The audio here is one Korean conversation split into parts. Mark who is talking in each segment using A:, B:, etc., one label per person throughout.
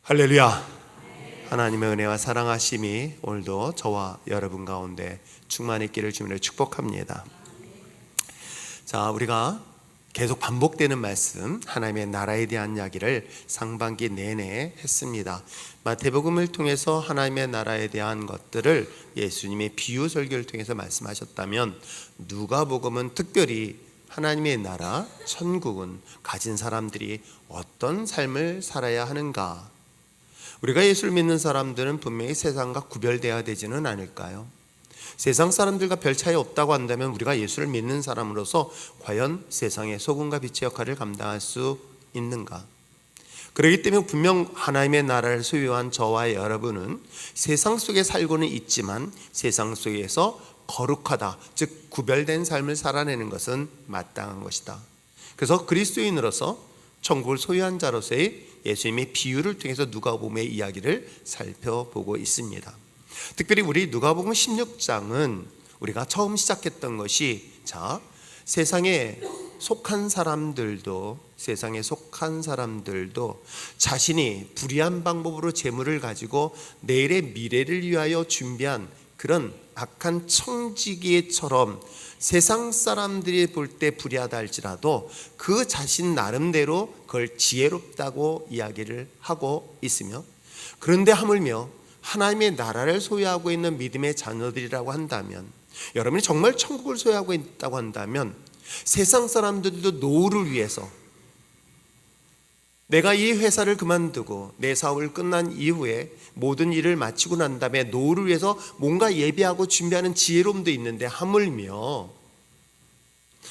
A: 할렐루야. 하나님의 은혜와 사랑하심이 오늘도 저와 여러분 가운데 충만했기를 주님으로 축복합니다. 자, 우리가 계속 반복되는 말씀, 하나님의 나라에 대한 이야기를 상반기 내내 했습니다. 마태복음을 통해서 하나님의 나라에 대한 것들을 예수님의 비유 설교를 통해서 말씀하셨다면, 누가복음은 특별히 하나님의 나라, 천국은 가진 사람들이 어떤 삶을 살아야 하는가, 우리가 예수를 믿는 사람들은 분명히 세상과 구별되어야 되지는 않을까요? 세상 사람들과 별 차이 없다고 한다면 우리가 예수를 믿는 사람으로서 과연 세상의 소금과 빛의 역할을 감당할 수 있는가? 그렇기 때문에 분명 하나님의 나라를 소유한 저와 여러분은 세상 속에 살고는 있지만 세상 속에서 거룩하다, 즉 구별된 삶을 살아내는 것은 마땅한 것이다. 그래서 그리스도인으로서 천국을 소유한 자로서의 예수님의 비유를 통해서 누가복음의 이야기를 살펴보고 있습니다. 특별히 우리 누가복음 16장은 우리가 처음 시작했던 것이, 세상에 속한 사람들도 자신이 불의한 방법으로 재물을 가지고 내일의 미래를 위하여 준비한 그런 악한 청지기처럼 세상 사람들이 볼 때 불의하다 할지라도 그 자신 나름대로 그걸 지혜롭다고 이야기를 하고 있으며, 그런데 하물며 하나님의 나라를 소유하고 있는 믿음의 자녀들이라고 한다면, 여러분이 정말 천국을 소유하고 있다고 한다면, 세상 사람들도 노후를 위해서 내가 이 회사를 그만두고 내 사업을 끝난 이후에 모든 일을 마치고 난 다음에 노후를 위해서 뭔가 예비하고 준비하는 지혜로움도 있는데, 하물며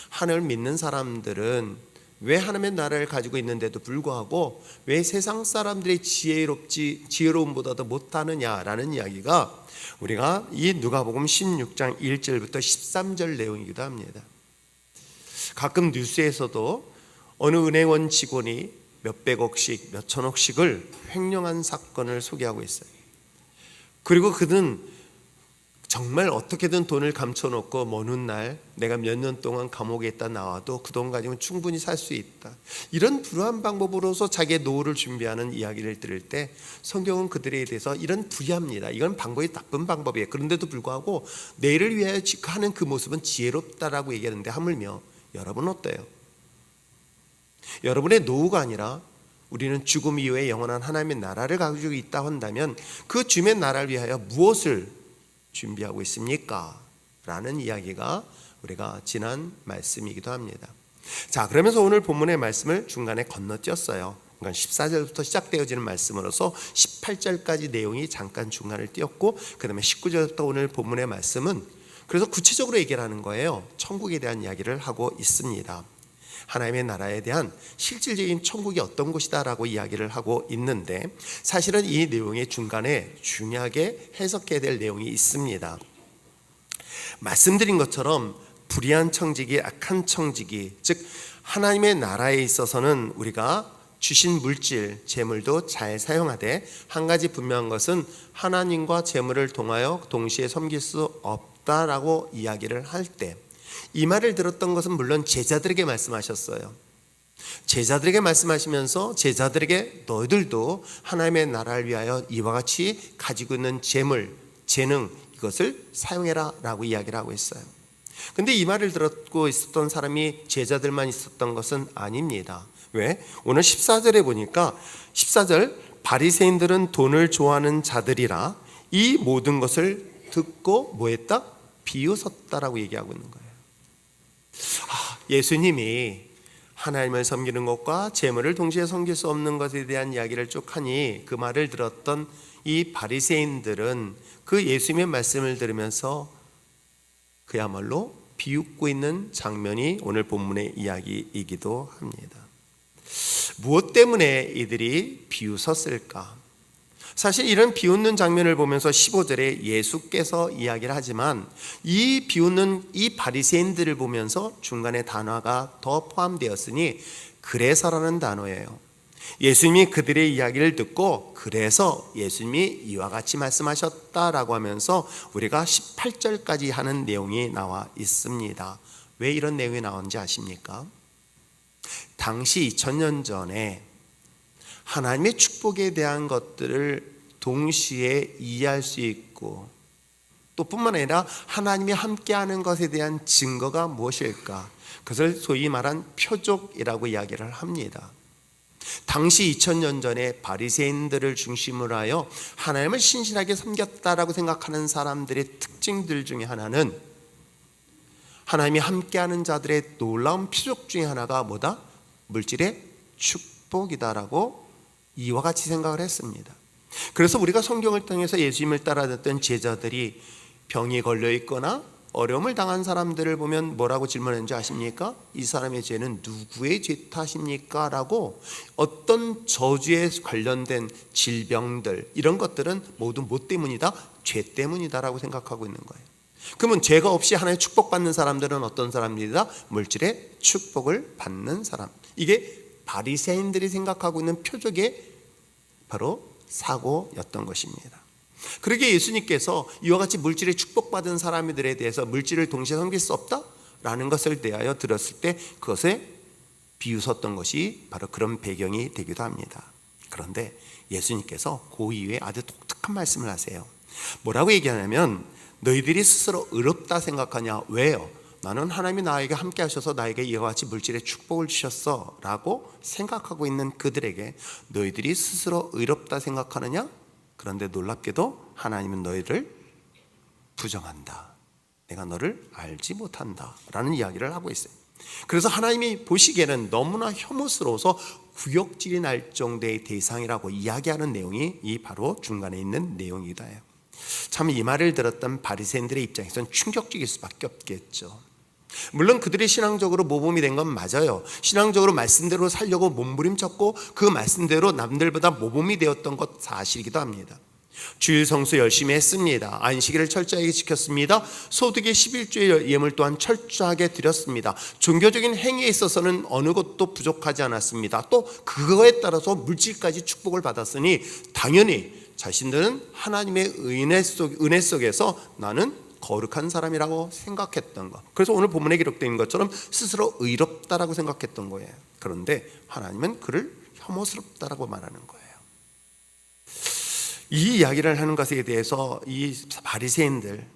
A: 하나님을 믿는 사람들은 왜 하나님의 나라를 가지고 있는데도 불구하고 왜 세상 사람들의 지혜로움보다도 못하느냐라는 이야기가 우리가 이 누가복음 16장 1절부터 13절 내용이기도 합니다. 가끔 뉴스에서도 어느 은행원 직원이 몇백억씩, 몇천억씩을 횡령한 사건을 소개하고 있어요. 그리고 그는 정말 어떻게든 돈을 감춰놓고 먼 훗날 내가 몇 년 동안 감옥에 있다 나와도 그 돈 가지고는 충분히 살 수 있다, 이런 불우한 방법으로서 자기의 노후를 준비하는 이야기를 들을 때 성경은 그들에 대해서 이런 불의합니다, 이건 방법이 나쁜 방법이에요, 그런데도 불구하고 내일을 위하여 하는 그 모습은 지혜롭다라고 얘기하는데, 하물며 여러분은 어때요? 여러분의 노후가 아니라 우리는 죽음 이후에 영원한 하나님의 나라를 가지고 있다고 한다면 그 주님의 나라를 위하여 무엇을 준비하고 있습니까? 라는 이야기가 우리가 지난 말씀이기도 합니다. 자, 그러면서 오늘 본문의 말씀을 중간에 건너뛰었어요. 그러니까 14절부터 시작되어지는 말씀으로서 18절까지 내용이 잠깐 중간을 띄었고, 그 다음에 19절부터 오늘 본문의 말씀은 그래서 구체적으로 얘기를 하는 거예요. 천국에 대한 이야기를 하고 있습니다. 하나님의 나라에 대한 실질적인 천국이 어떤 곳이다 라고 이야기를 하고 있는데, 사실은 이 내용의 중간에 중요하게 해석해야 될 내용이 있습니다. 말씀드린 것처럼 불의한 청지기, 악한 청지기, 즉 하나님의 나라에 있어서는 우리가 주신 물질, 재물도 잘 사용하되, 한 가지 분명한 것은 하나님과 재물을 통하여 동시에 섬길 수 없다라고 이야기를 할 때, 이 말을 들었던 것은 물론 제자들에게 말씀하셨어요. 제자들에게 말씀하시면서 제자들에게 너희들도 하나님의 나라를 위하여 이와 같이 가지고 있는 재물, 재능, 이것을 사용해라 라고 이야기를 하고 있어요. 근데 이 말을 듣고 있었던 사람이 제자들만 있었던 것은 아닙니다. 왜? 오늘 14절에 보니까 14절, 바리새인들은 돈을 좋아하는 자들이라 이 모든 것을 듣고 뭐 했다? 비웃었다라고 얘기하고 있는 거예요. 예수님이 하나님을 섬기는 것과 재물을 동시에 섬길 수 없는 것에 대한 이야기를 쭉 하니 그 말을 들었던 이 바리새인들은 그 예수님의 말씀을 들으면서 그야말로 비웃고 있는 장면이 오늘 본문의 이야기이기도 합니다. 무엇 때문에 이들이 비웃었을까? 사실 이런 비웃는 장면을 보면서 15절에 예수께서 이야기를 하지만, 이 비웃는 이 바리새인들을 보면서 중간에 단어가 더 포함되었으니 그래서라는 단어예요. 예수님이 그들의 이야기를 듣고 그래서 예수님이 이와 같이 말씀하셨다라고 하면서 우리가 18절까지 하는 내용이 나와 있습니다. 왜 이런 내용이 나오는지 아십니까? 당시 2000년 전에 하나님의 축복에 대한 것들을 동시에 이해할 수 있고 또 뿐만 아니라 하나님이 함께하는 것에 대한 증거가 무엇일까? 그것을 소위 말한 표적이라고 이야기를 합니다. 당시 2000년 전에 바리새인들을 중심으로 하여 하나님을 신실하게 섬겼다라고 생각하는 사람들의 특징들 중에 하나는 하나님이 함께하는 자들의 놀라운 표적 중에 하나가 뭐다? 물질의 축복이다라고 이와 같이 생각을 했습니다. 그래서 우리가 성경을 통해서 예수님을 따라듣던 제자들이 병이 걸려 있거나 어려움을 당한 사람들을 보면 뭐라고 질문했는지 아십니까? 이 사람의 죄는 누구의 죄 탓입니까? 라고 어떤 저주에 관련된 질병들 이런 것들은 모두 뭐 때문이다? 죄 때문이다 라고 생각하고 있는 거예요. 그러면 죄가 없이 하나님의 축복받는 사람들은 어떤 사람들이다? 물질의 축복을 받는 사람. 이게 바리새인들이 생각하고 있는 표적의 바로 사고였던 것입니다. 그러기에 예수님께서 이와 같이 물질의 축복받은 사람들에 대해서 물질을 동시에 섬길 수 없다라는 것을 대하여 들었을 때 그것에 비웃었던 것이 바로 그런 배경이 되기도 합니다. 그런데 예수님께서 그 이후에 아주 독특한 말씀을 하세요. 뭐라고 얘기하냐면 너희들이 스스로 의롭다 생각하냐? 왜요? 나는 하나님이 나에게 함께 하셔서 나에게 이와 같이 물질의 축복을 주셨어 라고 생각하고 있는 그들에게 너희들이 스스로 의롭다 생각하느냐? 그런데 놀랍게도 하나님은 너희를 부정한다. 내가 너를 알지 못한다 라는 이야기를 하고 있어요. 그래서 하나님이 보시기에는 너무나 혐오스러워서 구역질이 날 정도의 대상이라고 이야기하는 내용이 이 바로 중간에 있는 내용이다 해요. 참 이 말을 들었던 바리새인들의 입장에서는 충격적일 수밖에 없겠죠. 물론 그들이 신앙적으로 모범이 된 건 맞아요. 신앙적으로 말씀대로 살려고 몸부림쳤고 그 말씀대로 남들보다 모범이 되었던 것 사실이기도 합니다. 주일 성수 열심히 했습니다. 안식일을 철저하게 지켰습니다. 소득의 11조의 예물 또한 철저하게 드렸습니다. 종교적인 행위에 있어서는 어느 것도 부족하지 않았습니다. 또 그거에 따라서 물질까지 축복을 받았으니 당연히 자신들은 하나님의 은혜 속에서 나는 거룩한 사람이라고 생각했던 것. 그래서 오늘 본문에 기록되어 있는 것처럼 스스로 의롭다라고 생각했던 거예요. 그런데 하나님은 그를 혐오스럽다라고 말하는 거예요. 이 이야기를 하는 것에 대해서 이 바리새인들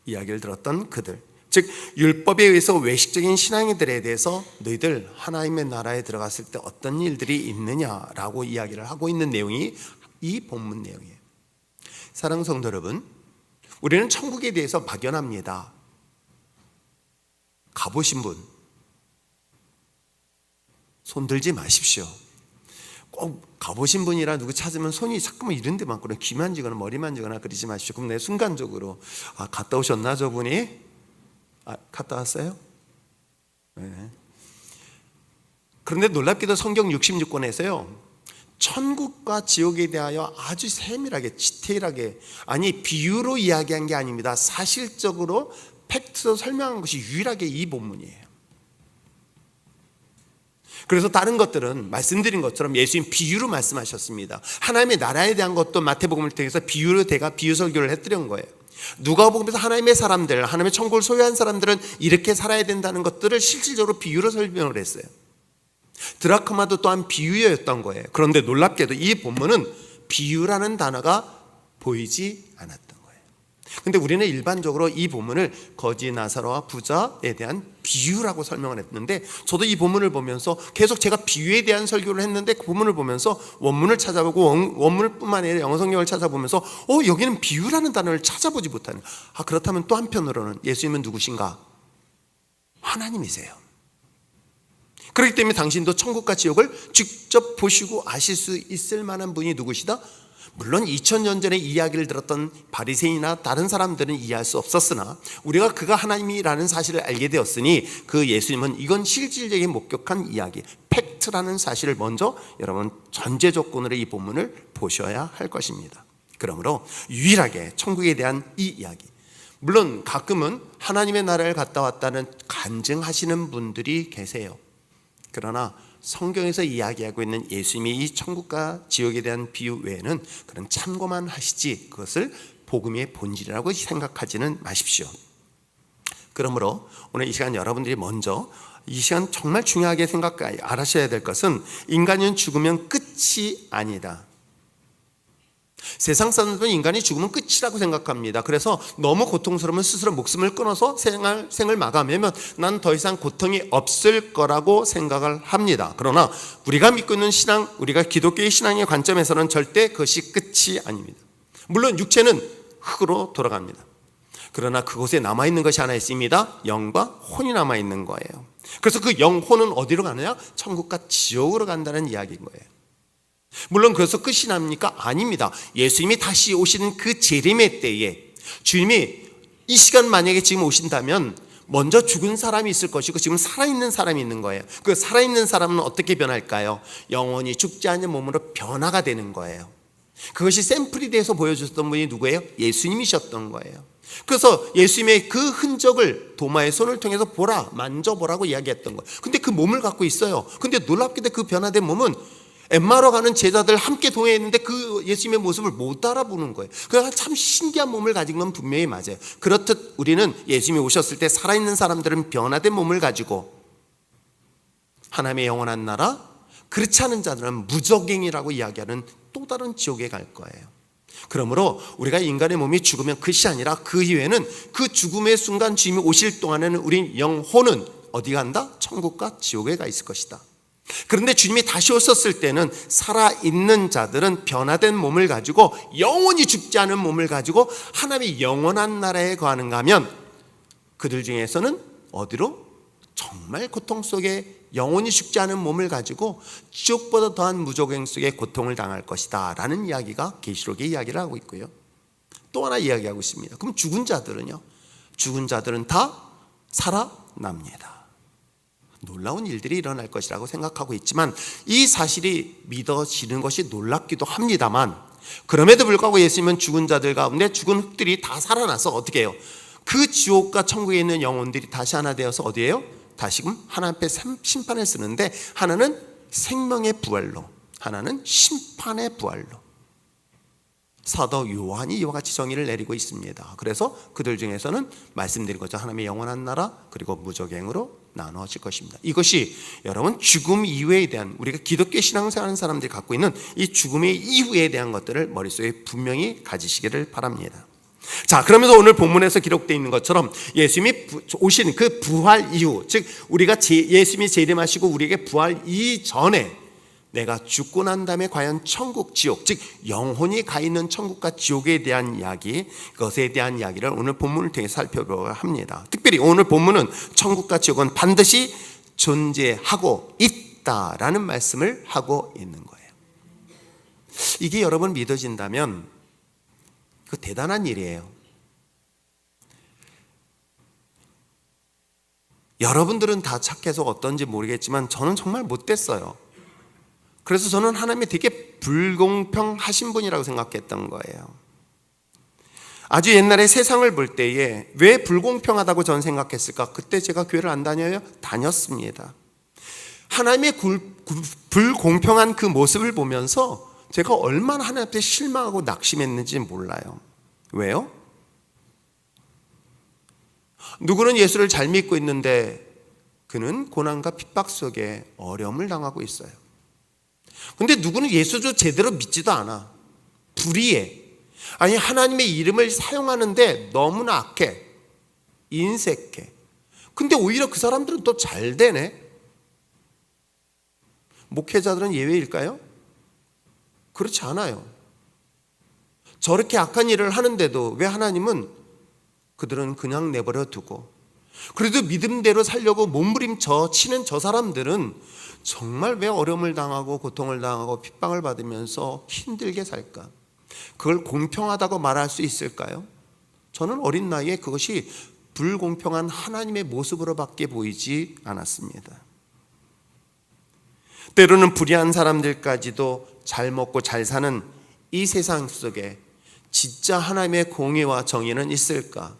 A: 이야기를 들었던 그들, 즉 율법에 의해서 외식적인 신앙인들에 대해서 너희들 하나님의 나라에 들어갔을 때 어떤 일들이 있느냐라고 이야기를 하고 있는 내용이 이 본문 내용이에요. 사랑하는 성도 여러분, 우리는 천국에 대해서 막연합니다. 가보신 분 손 들지 마십시오. 꼭 가보신 분이라 누구 찾으면 손이 자꾸만 이런 데 많거나 귀 만지거나 머리 만지거나 그러지 마십시오. 그럼 내 순간적으로 갔다 오셨나 저분이? 갔다 왔어요? 네. 그런데 놀랍게도 성경 66권에서요 천국과 지옥에 대하여 아주 세밀하게 디테일하게, 아니 비유로 이야기한 게 아닙니다. 사실적으로 팩트로 설명한 것이 유일하게 이 본문이에요. 그래서 다른 것들은 말씀드린 것처럼 예수님 비유로 말씀하셨습니다. 하나님의 나라에 대한 것도 마태복음을 통해서 비유로 비유 설교를 해드린 거예요. 누가복음에서 하나님의 사람들, 하나님의 천국을 소유한 사람들은 이렇게 살아야 된다는 것들을 실질적으로 비유로 설명을 했어요. 드라크마도 또한 비유였던 거예요. 그런데 놀랍게도 이 본문은 비유라는 단어가 보이지 않았던 거예요. 근데 우리는 일반적으로 이 본문을 거지 나사로와 부자에 대한 비유라고 설명을 했는데, 저도 이 본문을 보면서 계속 제가 비유에 대한 설교를 했는데 그 본문을 보면서 원문을 찾아보고 원문을 뿐만 아니라 영어 성경을 찾아보면서 여기는 비유라는 단어를 찾아보지 못하는, 그렇다면 또 한편으로는 예수님은 누구신가? 하나님이세요. 그렇기 때문에 당신도 천국과 지옥을 직접 보시고 아실 수 있을 만한 분이 누구시다? 물론 2000년 전에 이야기를 들었던 바리새인이나 다른 사람들은 이해할 수 없었으나 우리가 그가 하나님이라는 사실을 알게 되었으니 그 예수님은 이건 실질적인 목격한 이야기, 팩트라는 사실을 먼저 여러분 전제 조건으로 이 본문을 보셔야 할 것입니다. 그러므로 유일하게 천국에 대한 이 이야기, 물론 가끔은 하나님의 나라를 갔다 왔다는 간증하시는 분들이 계세요. 그러나 성경에서 이야기하고 있는 예수님이 이 천국과 지옥에 대한 비유 외에는 그런 참고만 하시지 그것을 복음의 본질이라고 생각하지는 마십시오. 그러므로 오늘 이 시간 여러분들이 먼저 이 시간 정말 중요하게 알아셔야 될 것은 인간은 죽으면 끝이 아니다. 세상 사람들은 인간이 죽으면 끝이라고 생각합니다. 그래서 너무 고통스러우면 스스로 목숨을 끊어서 생을 마감하면 난 더 이상 고통이 없을 거라고 생각을 합니다. 그러나 우리가 믿고 있는 신앙, 우리가 기독교의 신앙의 관점에서는 절대 그것이 끝이 아닙니다. 물론 육체는 흙으로 돌아갑니다. 그러나 그곳에 남아있는 것이 하나 있습니다. 영과 혼이 남아있는 거예요. 그래서 그 영혼은 어디로 가느냐? 천국과 지옥으로 간다는 이야기인 거예요. 물론 그래서 끝이 납니까? 아닙니다. 예수님이 다시 오시는 그 재림의 때에 주님이 이 시간 만약에 지금 오신다면 먼저 죽은 사람이 있을 것이고 지금 살아있는 사람이 있는 거예요. 그 살아있는 사람은 어떻게 변할까요? 영원히 죽지 않는 몸으로 변화가 되는 거예요. 그것이 샘플이 돼서 보여주셨던 분이 누구예요? 예수님이셨던 거예요. 그래서 예수님의 그 흔적을 도마의 손을 통해서 보라, 만져보라고 이야기했던 거예요. 근데 그 몸을 갖고 있어요. 근데 놀랍게도 그 변화된 몸은 엠마오로 가는 제자들 함께 동행했는데 그 예수님의 모습을 못 알아보는 거예요. 그러니까 참 신기한 몸을 가진 건 분명히 맞아요. 그렇듯 우리는 예수님이 오셨을 때 살아있는 사람들은 변화된 몸을 가지고 하나님의 영원한 나라, 그렇지 않은 자들은 무적행이라고 이야기하는 또 다른 지옥에 갈 거예요. 그러므로 우리가 인간의 몸이 죽으면 끝이 아니라 그 이후에는 그 죽음의 순간 주님이 오실 동안에는 우리 영혼은 어디 간다? 천국과 지옥에 가 있을 것이다. 그런데 주님이 다시 오셨을 때는 살아있는 자들은 변화된 몸을 가지고 영원히 죽지 않은 몸을 가지고 하나님의 영원한 나라에 거하는가 하면 그들 중에서는 어디로? 정말 고통 속에 영원히 죽지 않은 몸을 가지고 지옥보다 더한 무적행 속에 고통을 당할 것이다 라는 이야기가 계시록의 이야기를 하고 있고요. 또 하나 이야기하고 있습니다. 그럼 죽은 자들은요? 죽은 자들은 다 살아납니다. 놀라운 일들이 일어날 것이라고 생각하고 있지만 이 사실이 믿어지는 것이 놀랍기도 합니다만 그럼에도 불구하고 예수님은 죽은 자들 가운데 죽은 흙들이 다 살아나서 어떻게 해요? 그 지옥과 천국에 있는 영혼들이 다시 하나 되어서 어디에요? 다시금 하나님 앞에 심판을 쓰는데 하나는 생명의 부활로, 하나는 심판의 부활로. 사도 요한이 이와 같이 정의를 내리고 있습니다. 그래서 그들 중에서는 말씀드린 것처럼 하나님의 영원한 나라 그리고 무적행으로 나누어질 것입니다. 이것이 여러분 죽음 이후에 대한 우리가 기독교 신앙생활하는 사람들이 갖고 있는 이 죽음의 이후에 대한 것들을 머릿속에 분명히 가지시기를 바랍니다. 자, 그러면서 오늘 본문에서 기록되어 있는 것처럼 예수님이 오신 그 부활 이후, 즉 우리가 예수님이 재림하시고 우리에게 부활 이전에 내가 죽고 난 다음에 과연 천국, 지옥, 즉 영혼이 가 있는 천국과 지옥에 대한 이야기, 그것에 대한 이야기를 오늘 본문을 통해 살펴보려 합니다. 특별히 오늘 본문은 천국과 지옥은 반드시 존재하고 있다라는 말씀을 하고 있는 거예요. 이게 여러분 믿어진다면 그 대단한 일이에요. 여러분들은 다 착해서 어떤지 모르겠지만 저는 정말 못됐어요. 그래서 저는 하나님이 되게 불공평하신 분이라고 생각했던 거예요. 아주 옛날에 세상을 볼 때에 왜 불공평하다고 저는 생각했을까? 그때 제가 교회를 안 다녀요? 다녔습니다. 하나님의 불공평한 그 모습을 보면서 제가 얼마나 하나님 앞에 실망하고 낙심했는지 몰라요. 왜요? 누구는 예수를 잘 믿고 있는데 그는 고난과 핍박 속에 어려움을 당하고 있어요. 근데 누구는 예수도 제대로 믿지도 않아. 불의해. 아니 하나님의 이름을 사용하는데 너무나 악해. 인색해. 근데 오히려 그 사람들은 또 잘 되네. 목회자들은 예외일까요? 그렇지 않아요. 저렇게 악한 일을 하는데도 왜 하나님은 그들은 그냥 내버려 두고 그래도 믿음대로 살려고 몸부림쳐 치는 저 사람들은 정말 왜 어려움을 당하고 고통을 당하고 핍박을 받으면서 힘들게 살까? 그걸 공평하다고 말할 수 있을까요? 저는 어린 나이에 그것이 불공평한 하나님의 모습으로밖에 보이지 않았습니다. 때로는 불의한 사람들까지도 잘 먹고 잘 사는 이 세상 속에 진짜 하나님의 공의와 정의는 있을까?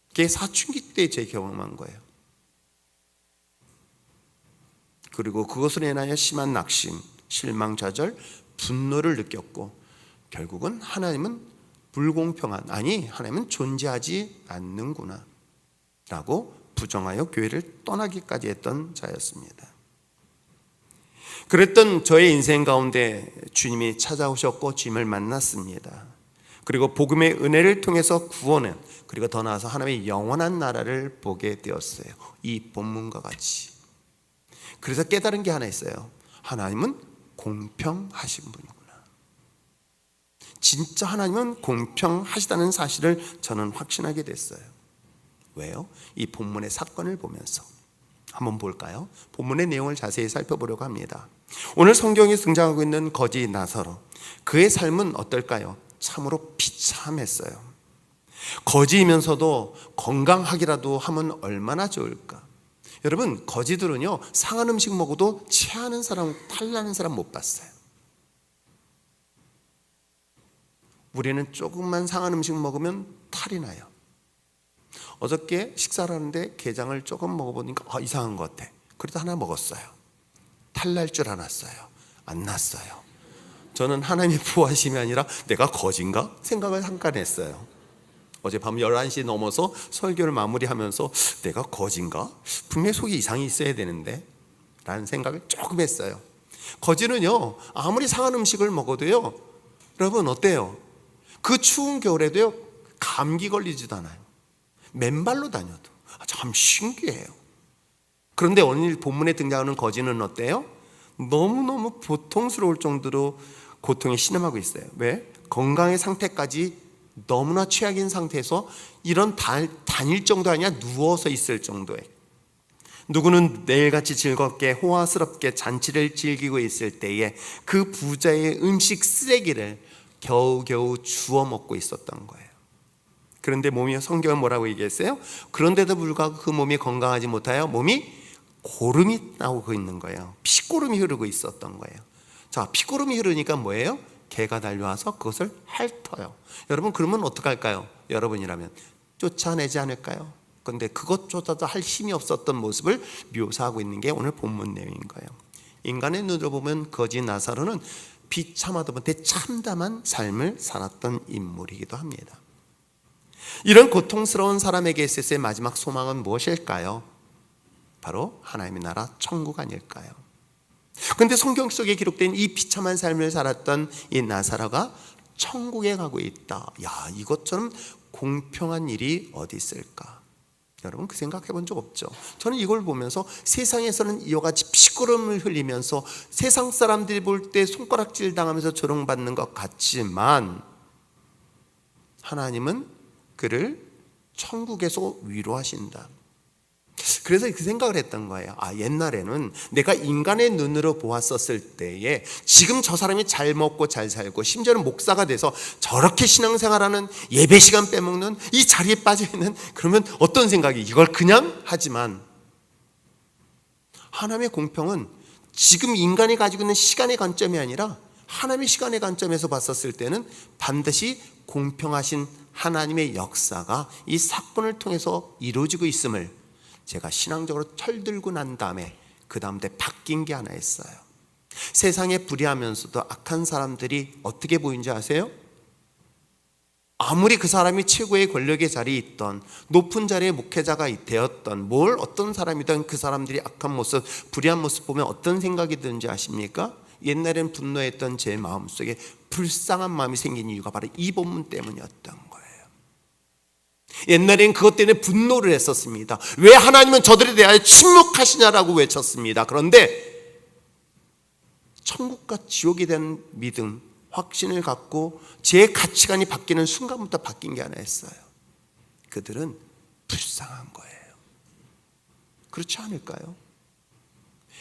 A: 그게 사춘기 때 제 경험한 거예요. 그리고 그것으로 인하여 심한 낙심, 실망, 좌절, 분노를 느꼈고 결국은 하나님은 불공평한, 아니 하나님은 존재하지 않는구나 라고 부정하여 교회를 떠나기까지 했던 자였습니다. 그랬던 저의 인생 가운데 주님이 찾아오셨고 주님을 만났습니다. 그리고 복음의 은혜를 통해서 구원은, 그리고 더 나아가서 하나님의 영원한 나라를 보게 되었어요. 이 본문과 같이. 그래서 깨달은 게 하나 있어요. 하나님은 공평하신 분이구나. 진짜 하나님은 공평하시다는 사실을 저는 확신하게 됐어요. 왜요? 이 본문의 사건을 보면서. 한번 볼까요? 본문의 내용을 자세히 살펴보려고 합니다. 오늘 성경에 등장하고 있는 거지 나사로, 그의 삶은 어떨까요? 참으로 비참했어요. 거지이면서도 건강하기라도 하면 얼마나 좋을까. 여러분, 거지들은요 상한 음식 먹어도 체하는 사람, 탈나는 사람 못 봤어요. 우리는 조금만 상한 음식 먹으면 탈이 나요. 어저께 식사를 하는데 게장을 조금 먹어보니까 이상한 것 같아. 그래도 하나 먹었어요. 탈날 줄 알았어요. 안 났어요. 저는 하나님의 부하심이 아니라 내가 거진가 생각을 잠깐 했어요. 어젯밤 11시 넘어서 설교를 마무리하면서 내가 거진가? 분명히 속에 이상이 있어야 되는데 라는 생각을 조금 했어요. 거지는요 아무리 상한 음식을 먹어도요, 여러분 어때요? 그 추운 겨울에도요 감기 걸리지도 않아요. 맨발로 다녀도. 참 신기해요. 그런데 오늘 본문에 등장하는 거지는 어때요? 너무너무 고통스러울 정도로 고통에 신음하고 있어요. 왜? 건강의 상태까지 너무나 최악인 상태에서 이런 다닐 정도 아니야 누워서 있을 정도에, 누구는 매일같이 즐겁게 호화스럽게 잔치를 즐기고 있을 때에 그 부자의 음식 쓰레기를 겨우겨우 주워 먹고 있었던 거예요. 그런데 몸이, 성경은 뭐라고 얘기했어요? 그런데도 불구하고 그 몸이 건강하지 못하여 몸이 고름이 나오고 있는 거예요. 피고름이 흐르고 있었던 거예요. 자, 피고름이 흐르니까 뭐예요? 개가 달려와서 그것을 핥어요. 여러분, 그러면 어떡할까요? 여러분이라면 쫓아내지 않을까요? 그런데 그것조차도 할 힘이 없었던 모습을 묘사하고 있는 게 오늘 본문 내용인 거예요. 인간의 눈으로 보면 거지 나사로는 비참하다 못해 참담한 삶을 살았던 인물이기도 합니다. 이런 고통스러운 사람에게 있어서의 마지막 소망은 무엇일까요? 바로 하나님의 나라 천국 아닐까요? 그런데 성경 속에 기록된 이 비참한 삶을 살았던 이 나사로가 천국에 가고 있다. 야, 이것처럼 공평한 일이 어디 있을까? 여러분, 그 생각해 본 적 없죠? 저는 이걸 보면서 세상에서는 이와 같이 피고름을 흘리면서 세상 사람들이 볼 때 손가락질 당하면서 조롱받는 것 같지만 하나님은 그를 천국에서 위로하신다. 그래서 그 생각을 했던 거예요. 옛날에는 내가 인간의 눈으로 보았었을 때에 지금 저 사람이 잘 먹고 잘 살고 심지어는 목사가 돼서 저렇게 신앙생활하는, 예배 시간 빼먹는, 이 자리에 빠져있는, 그러면 어떤 생각이, 이걸 그냥 하지만 하나님의 공평은 지금 인간이 가지고 있는 시간의 관점이 아니라 하나님의 시간의 관점에서 봤었을 때는 반드시 공평하신 하나님의 역사가 이 사건을 통해서 이루어지고 있음을 제가 신앙적으로 철들고 난 다음에 그 다음에 바뀐 게 하나 있어요. 세상에 불의하면서도 악한 사람들이 어떻게 보이는지 아세요? 아무리 그 사람이 최고의 권력의 자리에 있던, 높은 자리의 목회자가 되었던, 어떤 사람이든 그 사람들이 악한 모습, 불의한 모습 보면 어떤 생각이 드는지 아십니까? 옛날엔 분노했던 제 마음속에 불쌍한 마음이 생긴 이유가 바로 이 본문 때문이었던 거예요. 옛날엔 그것 때문에 분노를 했었습니다. 왜 하나님은 저들에 대하여 침묵하시냐라고 외쳤습니다. 그런데 천국과 지옥에 대한 믿음, 확신을 갖고 제 가치관이 바뀌는 순간부터 바뀐 게 하나 있어요. 그들은 불쌍한 거예요. 그렇지 않을까요?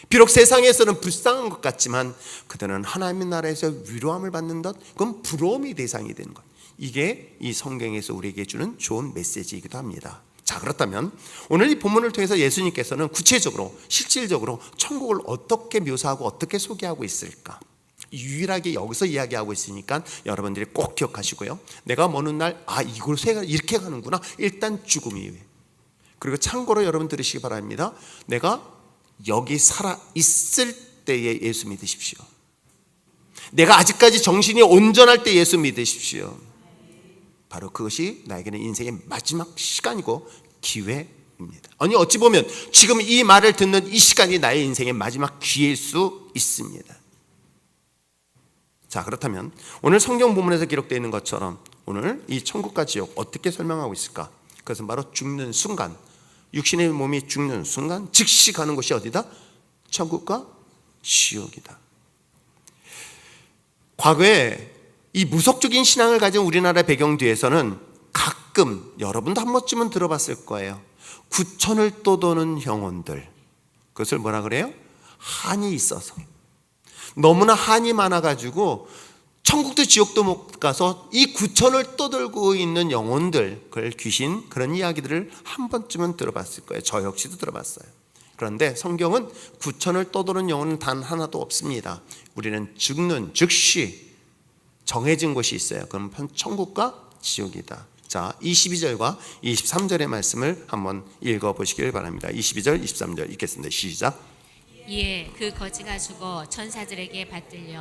A: 비록 세상에서는 불쌍한 것 같지만 그들은 하나님의 나라에서 위로함을 받는 것, 그건 부러움의 대상이 되는 것. 이게 이 성경에서 우리에게 주는 좋은 메시지이기도 합니다. 자, 그렇다면 오늘 이 본문을 통해서 예수님께서는 구체적으로, 실질적으로 천국을 어떻게 묘사하고 어떻게 소개하고 있을까? 유일하게 여기서 이야기하고 있으니까 여러분들이 꼭 기억하시고요. 내가 먼 훗날 이걸 이렇게 가는구나. 일단 죽음 이후에. 그리고 참고로 여러분 들으시기 바랍니다. 내가 여기 살아 있을 때에 예수 믿으십시오. 내가 아직까지 정신이 온전할 때 예수 믿으십시오. 바로 그것이 나에게는 인생의 마지막 시간이고 기회입니다. 아니 어찌 보면 지금 이 말을 듣는 이 시간이 나의 인생의 마지막 기회일 수 있습니다. 자, 그렇다면 오늘 성경 본문에서 기록되어 있는 것처럼 오늘 이 천국과 지옥 어떻게 설명하고 있을까? 그것은 바로 죽는 순간, 육신의 몸이 죽는 순간 즉시 가는 곳이 어디다? 천국과 지옥이다. 과거에 이 무속적인 신앙을 가진 우리나라 배경 뒤에서는 가끔 여러분도 한 번쯤은 들어봤을 거예요. 구천을 떠도는 영혼들, 그것을 뭐라 그래요? 한이 있어서, 너무나 한이 많아가지고 천국도 지옥도 못 가서 이 구천을 떠들고 있는 영혼들, 그걸 귀신, 그런 이야기들을 한 번쯤은 들어봤을 거예요. 저 역시도 들어봤어요. 그런데 성경은 구천을 떠도는 영혼은 단 하나도 없습니다. 우리는 죽는 즉시 정해진 곳이 있어요. 그럼 천국과 지옥이다. 자, 22절과 23절의 말씀을 한번 읽어보시길 바랍니다. 22절, 23절 읽겠습니다. 시작.
B: 이에 그 거지가 죽어 천사들에게 받들려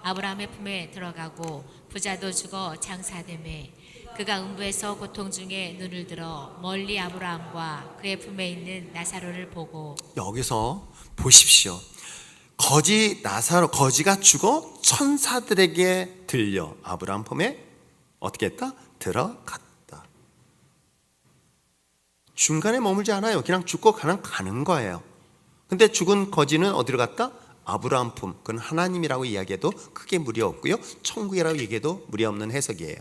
B: 아브라함의 품에 들어가고 부자도 죽어 장사되매 그가 음부에서 고통 중에 눈을 들어 멀리 아브라함과 그의 품에 있는 나사로를 보고. 여기서
A: 보십시오. 거지가 죽어 천사들에게 들려 아브라함 품에 어떻게 했다? 들어갔다. 중간에 머물지 않아요. 그냥 죽고 가는 거예요. 근데 죽은 거지는 어디로 갔다? 아브라함 품. 그건 하나님이라고 이야기해도 크게 무리 없고요, 천국이라고 얘기해도 무리 없는 해석이에요.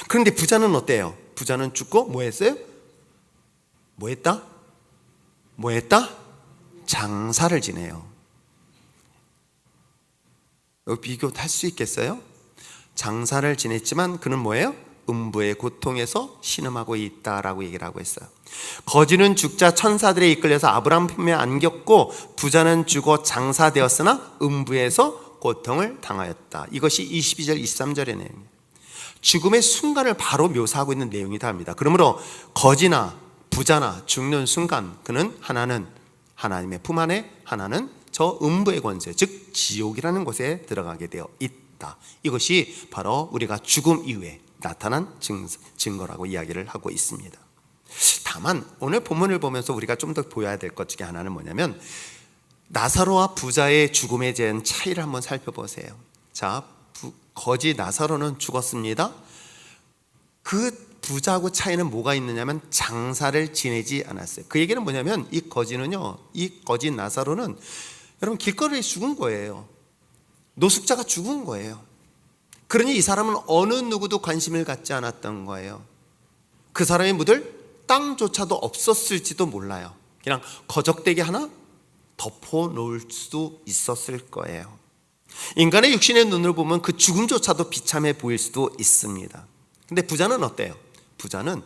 A: 그런데 부자는 어때요? 부자는 죽고 뭐 했어요? 뭐 했다? 장사를 지내요. 여기 비교할 수 있겠어요? 장사를 지냈지만 그는 뭐예요? 음부의 고통에서 신음하고 있다라고 얘기를 하고 있어요. 거지는 죽자 천사들에 이끌려서 아브라함 품에 안겼고 부자는 죽어 장사되었으나 음부에서 고통을 당하였다. 이것이 22절 23절의 내용이에요. 죽음의 순간을 바로 묘사하고 있는 내용이다 합니다. 그러므로 거지나 부자나 죽는 순간 그는 하나는 하나님의 품 안에, 하나는 저 음부의 권세, 즉 지옥이라는 곳에 들어가게 되어 있다. 이것이 바로 우리가 죽음 이후에 나타난 증거라고 이야기를 하고 있습니다. 다만 오늘 본문을 보면서 우리가 좀 더 보여야 될 것 중에 하나는 뭐냐면 나사로와 부자의 죽음에 대한 차이를 한번 살펴보세요. 자, 거지 나사로는 죽었습니다. 그 부자하고 차이는 뭐가 있느냐면 장사를 지내지 않았어요. 그 얘기는 뭐냐면 이 거지 나사로는 여러분 길거리에 죽은 거예요. 노숙자가 죽은 거예요. 그러니 이 사람은 어느 누구도 관심을 갖지 않았던 거예요. 그 사람이 묻을 땅조차도 없었을지도 몰라요. 그냥 거적대기 하나 덮어놓을 수도 있었을 거예요. 인간의 육신의 눈으로 보면 그 죽음조차도 비참해 보일 수도 있습니다. 근데 부자는 어때요? 부자는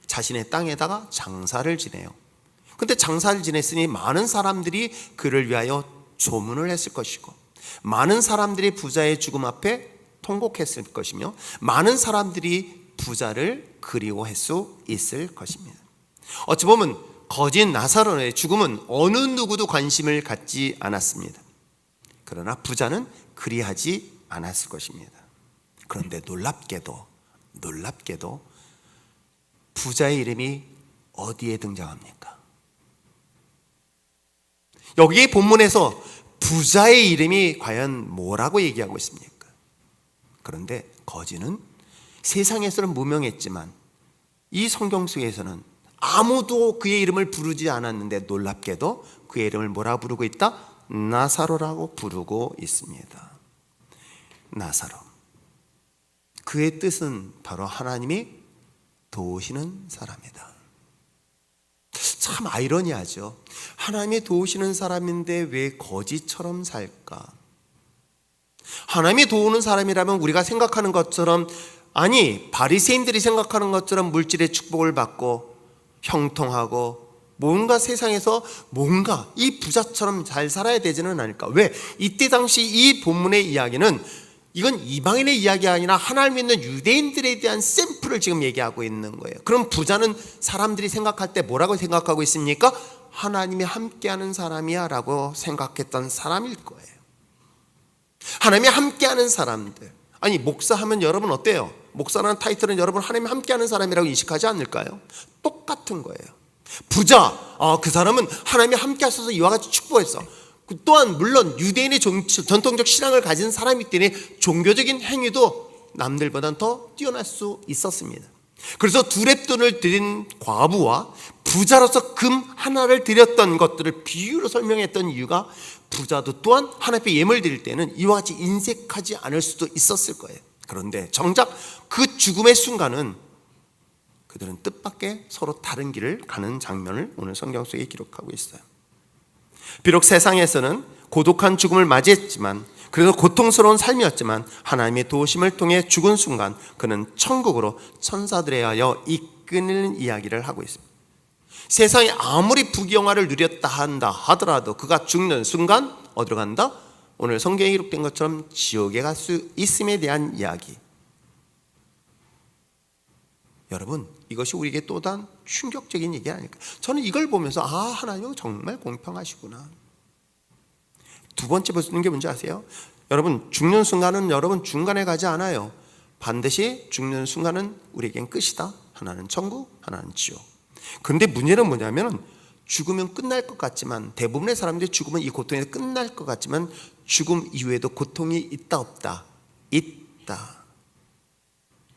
A: 자신의 땅에다가 장사를 지내요. 근데 장사를 지냈으니 많은 사람들이 그를 위하여 조문을 했을 것이고, 많은 사람들이 부자의 죽음 앞에 통곡했을 것이며, 많은 사람들이 부자를 그리워할 수 있을 것입니다. 어찌 보면 거진 나사로의 죽음은 어느 누구도 관심을 갖지 않았습니다. 그러나 부자는 그리하지 않았을 것입니다. 그런데 놀랍게도 부자의 이름이 어디에 등장합니까? 여기 본문에서 부자의 이름이 과연 뭐라고 얘기하고 있습니까? 그런데 거지는 세상에서는 무명했지만 이 성경 속에서는 아무도 그의 이름을 부르지 않았는데 놀랍게도 그의 이름을 뭐라고 부르고 있다? 나사로라고 부르고 있습니다. 나사로. 그의 뜻은 바로 하나님이 도우시는 사람이다. 참 아이러니하죠. 하나님이 도우시는 사람인데 왜 거지처럼 살까? 하나님이 도우는 사람이라면 우리가 생각하는 것처럼, 아니 바리새인들이 생각하는 것처럼 물질의 축복을 받고 형통하고 뭔가 세상에서 뭔가 이 부자처럼 잘 살아야 되지는 않을까? 왜? 이때 당시 이 본문의 이야기는 이건 이방인의 이야기가 아니라 하나님 믿는 유대인들에 대한 샘플을 지금 얘기하고 있는 거예요. 그럼 부자는 사람들이 생각할 때 뭐라고 생각하고 있습니까? 하나님이 함께하는 사람이야 라고 생각했던 사람일 거예요. 하나님이 함께하는 사람들. 아니 목사하면 여러분 어때요? 목사라는 타이틀은 여러분 하나님이 함께하는 사람이라고 인식하지 않을까요? 똑같은 거예요. 부자, 그 사람은 하나님이 함께 하셔서 이와 같이 축복했어. 또한 물론 유대인의 전통적 신앙을 가진 사람이기 때문에 종교적인 행위도 남들보다는 더 뛰어날 수 있었습니다. 그래서 두렙돈을 드린 과부와 부자로서 금 하나를 드렸던 것들을 비유로 설명했던 이유가 부자도 또한 하나님 앞에 예물 드릴 때는 이와 같이 인색하지 않을 수도 있었을 거예요. 그런데 정작 그 죽음의 순간은 그들은 뜻밖의 서로 다른 길을 가는 장면을 오늘 성경 속에 기록하고 있어요. 비록 세상에서는 고독한 죽음을 맞이했지만, 그래서 고통스러운 삶이었지만 하나님의 도우심을 통해 죽은 순간 그는 천국으로 천사들에 하여 이끄는 이야기를 하고 있습니다. 세상에 아무리 부귀영화를 누렸다 한다 하더라도 그가 죽는 순간 어디로 간다? 오늘 성경에 기록된 것처럼 지옥에 갈 수 있음에 대한 이야기. 여러분, 이것이 우리에게 또 다른 충격적인 얘기 아닐까? 저는 이걸 보면서 하나님은 정말 공평하시구나. 두 번째 볼 수 있는 게 뭔지 아세요? 여러분, 죽는 순간은 여러분 중간에 가지 않아요. 반드시 죽는 순간은 우리에겐 끝이다. 하나는 천국, 하나는 지옥. 그런데 문제는 뭐냐면 죽으면 끝날 것 같지만, 대부분의 사람들이 죽으면 이 고통에서 끝날 것 같지만 죽음 이후에도 고통이 있다 없다? 있다.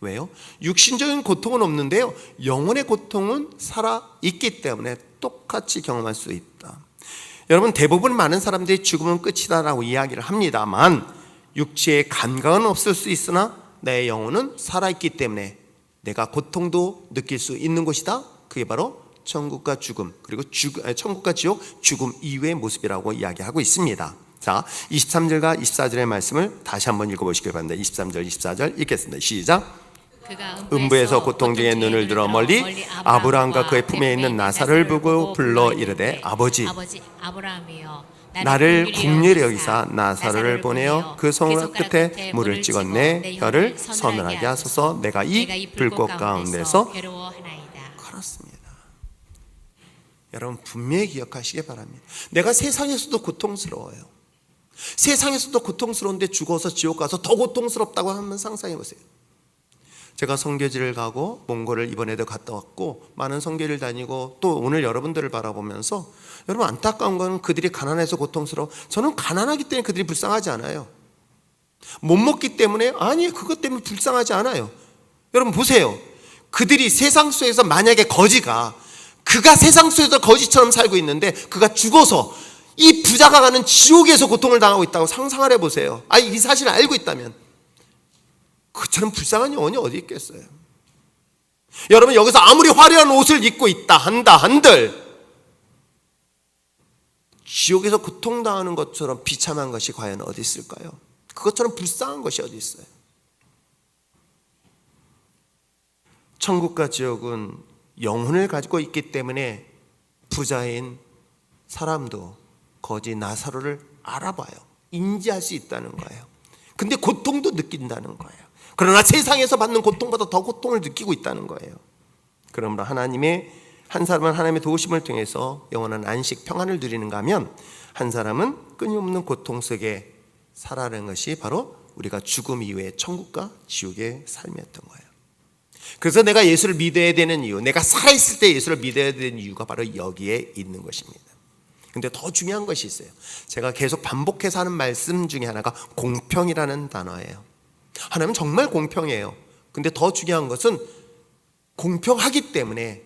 A: 왜요? 육신적인 고통은 없는데요, 영혼의 고통은 살아있기 때문에 똑같이 경험할 수 있다. 여러분, 대부분 많은 사람들이 죽음은 끝이다라고 이야기를 합니다만 육체의 감각은 없을 수 있으나 내 영혼은 살아있기 때문에 내가 고통도 느낄 수 있는 곳이다. 그게 바로 천국과 죽음, 그리고 천국과 지옥, 죽음 이후의 모습이라고 이야기하고 있습니다. 자, 23절과 24절의 말씀을 다시 한번 읽어보시길 바랍니다. 23절, 24절 읽겠습니다. 시작. 음부에서 고통 중에 눈을 들어 멀리 아브라함과 그의 품에 있는 나사를 보고 불러 이르되 아버지
B: 아브라함이여,
A: 나를 긍휼히 여기사 나사로를 보내어 그 손 끝에 물을 찍어 내 혀를 서늘하게 하소서. 내가 이 불꽃 가운데서
B: 괴로워하나이다.
A: 그렇습니다. 여러분, 분명히 기억하시기 바랍니다. 내가 세상에서도 고통스러워요. 세상에서도 고통스러운데 죽어서 지옥 가서 더 고통스럽다고 한번 상상해 보세요. 제가 선교지를 가고 몽골을 이번에도 갔다 왔고 많은 선교를 다니고 또 오늘 여러분들을 바라보면서, 여러분, 안타까운 건 그들이 가난해서 고통스러워. 저는 가난하기 때문에 그들이 불쌍하지 않아요. 못 먹기 때문에, 아니, 그것 때문에 불쌍하지 않아요. 여러분 보세요. 그들이 세상 속에서 만약에 거지가, 그가 세상 속에서 거지처럼 살고 있는데 그가 죽어서 이 부자가 가는 지옥에서 고통을 당하고 있다고 상상을 해보세요. 이 사실을 알고 있다면 그처럼 불쌍한 영혼이 어디 있겠어요? 여러분, 여기서 아무리 화려한 옷을 입고 있다 한들 지옥에서 고통당하는 것처럼 비참한 것이 과연 어디 있을까요? 그것처럼 불쌍한 것이 어디 있어요? 천국과 지옥은 영혼을 가지고 있기 때문에 부자인 사람도 거지 나사로를 알아봐요. 인지할 수 있다는 거예요. 근데 고통도 느낀다는 거예요. 그러나 세상에서 받는 고통보다 더 고통을 느끼고 있다는 거예요. 그러므로 한 사람은 하나님의 도우심을 통해서 영원한 안식, 평안을 누리는가 하면 한 사람은 끊임없는 고통 속에 살아가는 것이 바로 우리가 죽음 이후의 천국과 지옥의 삶이었던 거예요. 그래서 내가 예수를 믿어야 되는 이유, 내가 살아있을 때 예수를 믿어야 되는 이유가 바로 여기에 있는 것입니다. 근데 더 중요한 것이 있어요. 제가 계속 반복해서 하는 말씀 중에 하나가 공평이라는 단어예요. 하나님은 정말 공평해요. 근데 더 중요한 것은 공평하기 때문에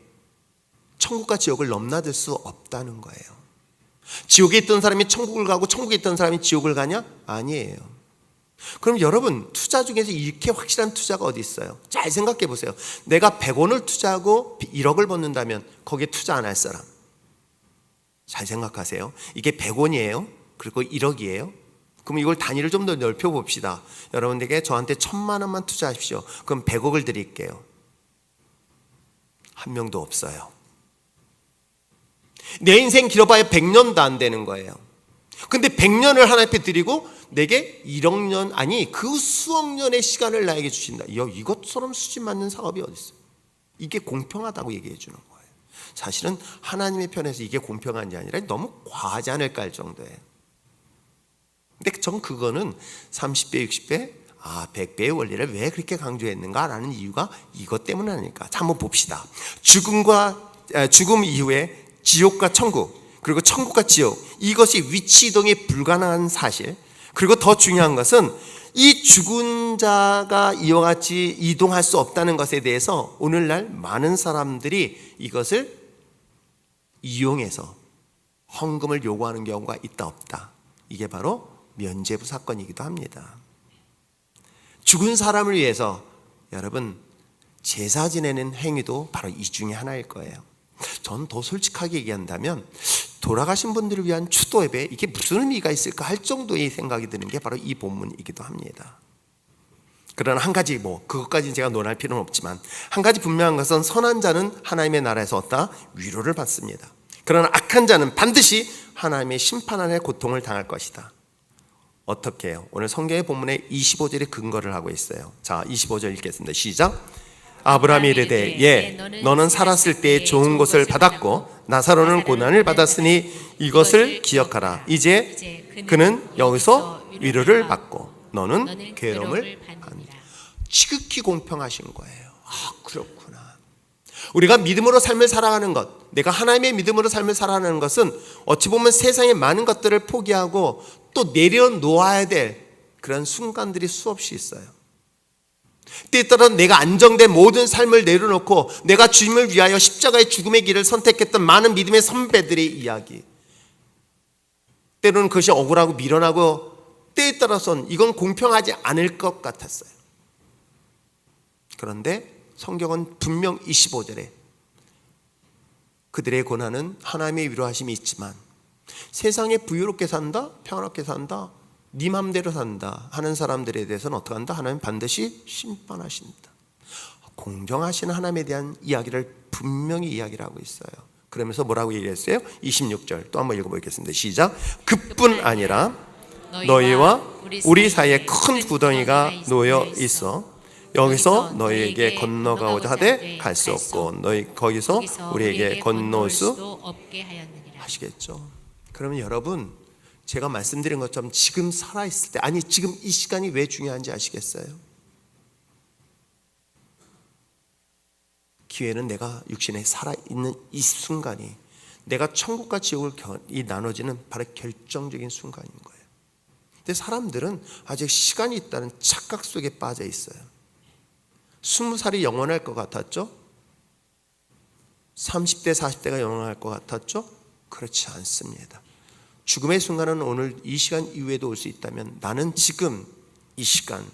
A: 천국과 지옥을 넘나들 수 없다는 거예요. 지옥에 있던 사람이 천국을 가고 천국에 있던 사람이 지옥을 가냐? 아니에요. 그럼 여러분, 투자 중에서 이렇게 확실한 투자가 어디 있어요? 잘 생각해 보세요. 내가 100원을 투자하고 1억을 벗는다면 거기에 투자 안 할 사람? 잘 생각하세요. 이게 100원이에요. 그리고 1억이에요. 그럼 이걸 단위를 좀 더 넓혀 봅시다. 여러분에게 저한테 1,000만 원만 투자하십시오. 그럼 100억을 드릴게요. 한 명도 없어요. 내 인생 길어봐야 100년도 안 되는 거예요. 근데 100년을 하나님 앞에 드리고 내게 1억 년, 아니 그 수억 년의 시간을 나에게 주신다. 이것처럼 수지 맞는 사업이 어디 있어요? 이게 공평하다고 얘기해 주는 거예요. 사실은 하나님의 편에서 이게 공평한 게 아니라 너무 과하지 않을까 할 정도예요. 근데 전 그거는 30배, 60배, 100배의 원리를 왜 그렇게 강조했는가라는 이유가 이것 때문 아닐까. 자, 한번 봅시다. 죽음과 죽음 이후에 지옥과 천국, 그리고 천국과 지옥, 이것이 위치 이동이 불가능한 사실, 그리고 더 중요한 것은 이 죽은 자가 이와 같이 이동할 수 없다는 것에 대해서 오늘날 많은 사람들이 이것을 이용해서 헌금을 요구하는 경우가 있다 없다. 이게 바로 면죄부 사건이기도 합니다. 죽은 사람을 위해서 여러분 제사 지내는 행위도 바로 이 중에 하나일 거예요. 저는 더 솔직하게 얘기한다면 돌아가신 분들을 위한 추도 예배, 이게 무슨 의미가 있을까 할 정도의 생각이 드는 게 바로 이 본문이기도 합니다. 그러나 한 가지, 그것까지는 제가 논할 필요는 없지만 한 가지 분명한 것은 선한 자는 하나님의 나라에서 얻다 위로를 받습니다. 그러나 악한 자는 반드시 하나님의 심판 안에 고통을 당할 것이다. 어떻게 해요? 오늘 성경의 본문에 25절에 근거를 하고 있어요. 자, 25절 읽겠습니다. 시작. 아브라함이 이르되 너는 살았을 때에 좋은 것을 받았고 나사로는 고난을 받았으니 이것을 기억하라. 이제 그는 여기서 위로를 받고 너는 괴로움을 받느니라. 지극히 공평하신 거예요. 그렇구나. 우리가 믿음으로 삶을 살아가는 것, 내가 하나님의 믿음으로 삶을 살아가는 것은 어찌 보면 세상의 많은 것들을 포기하고 또 내려놓아야 될 그런 순간들이 수없이 있어요. 때에 따라 내가 안정된 모든 삶을 내려놓고 내가 주님을 위하여 십자가의 죽음의 길을 선택했던 많은 믿음의 선배들의 이야기, 때로는 그것이 억울하고 미련하고 때에 따라서는 이건 공평하지 않을 것 같았어요. 그런데 성경은 분명 25절에 그들의 고난은 하나님의 위로하심이 있지만 세상에 부유롭게 산다, 평안하게 산다, 네 맘대로 산다 하는 사람들에 대해서는 어떻게 한다? 하나님 반드시 심판하신다. 공정하신 하나님에 대한 이야기를 분명히 이야기를 하고 있어요. 그러면서 뭐라고 얘기했어요? 26절 또 한번 읽어보겠습니다. 시작. 그뿐 아니라 너희와 우리 사이에 큰 구덩이가 놓여 있어 여기서 너희에게 건너가고자 하되 갈 수 없고 너희 거기서 우리에게 건너올 수 없게 하였느니라. 아시겠죠? 그러면 여러분, 제가 말씀드린 것처럼 지금 살아있을 때, 아니 지금 이 시간이 왜 중요한지 아시겠어요? 기회는 내가 육신에 살아있는 이 순간이 내가 천국과 지옥을 나눠지는 바로 결정적인 순간인 거예요. 근데 사람들은 아직 시간이 있다는 착각 속에 빠져 있어요. 20살이 영원할 것 같았죠? 30대 40대가 영원할 것 같았죠? 그렇지 않습니다. 죽음의 순간은 오늘 이 시간 이후에도 올 수 있다면 나는 지금 이 시간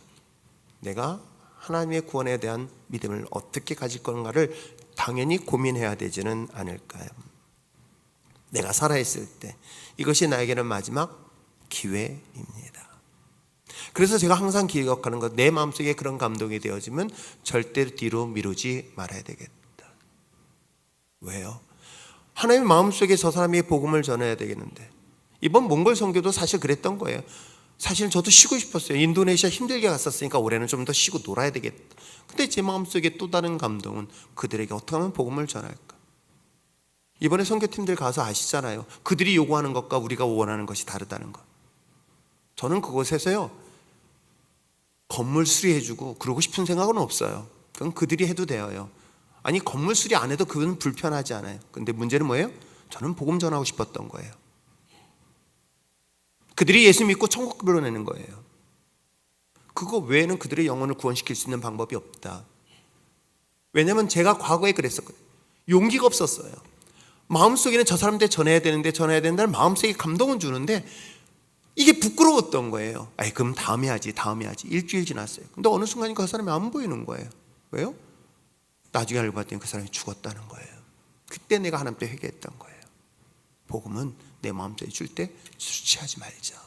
A: 내가 하나님의 구원에 대한 믿음을 어떻게 가질 건가를 당연히 고민해야 되지는 않을까요? 내가 살아있을 때 이것이 나에게는 마지막 기회입니다. 그래서 제가 항상 기억하는 것, 내 마음속에 그런 감동이 되어지면 절대로 뒤로 미루지 말아야 되겠다. 왜요? 하나님의 마음속에 저 사람이 복음을 전해야 되겠는데, 이번 몽골 선교도 사실 그랬던 거예요. 사실 저도 쉬고 싶었어요. 인도네시아 힘들게 갔었으니까 올해는 좀 더 쉬고 놀아야 되겠다. 근데 제 마음속에 또 다른 감동은 그들에게 어떻게 하면 복음을 전할까? 이번에 선교팀들 가서 아시잖아요. 그들이 요구하는 것과 우리가 원하는 것이 다르다는 것. 저는 그곳에서요, 건물 수리해주고 그러고 싶은 생각은 없어요. 그건 그들이 해도 돼요. 아니, 건물 수리 안 해도 그건 불편하지 않아요. 근데 문제는 뭐예요? 저는 복음 전하고 싶었던 거예요. 그들이 예수 믿고 천국 불러내는 거예요. 그거 외에는 그들의 영혼을 구원시킬 수 있는 방법이 없다. 왜냐하면 제가 과거에 그랬었거든요. 용기가 없었어요. 마음속에는 저 사람한테 전해야 된다는 마음속에 감동은 주는데 이게 부끄러웠던 거예요. 아이, 그럼 다음에 하지. 일주일 지났어요. 근데 어느 순간인가 그 사람이 안 보이는 거예요. 왜요? 나중에 알고 봤더니 그 사람이 죽었다는 거예요. 그때 내가 하나님께 회개했던 거예요. 복음은 내 마음속에 줄 때 수치하지 말자.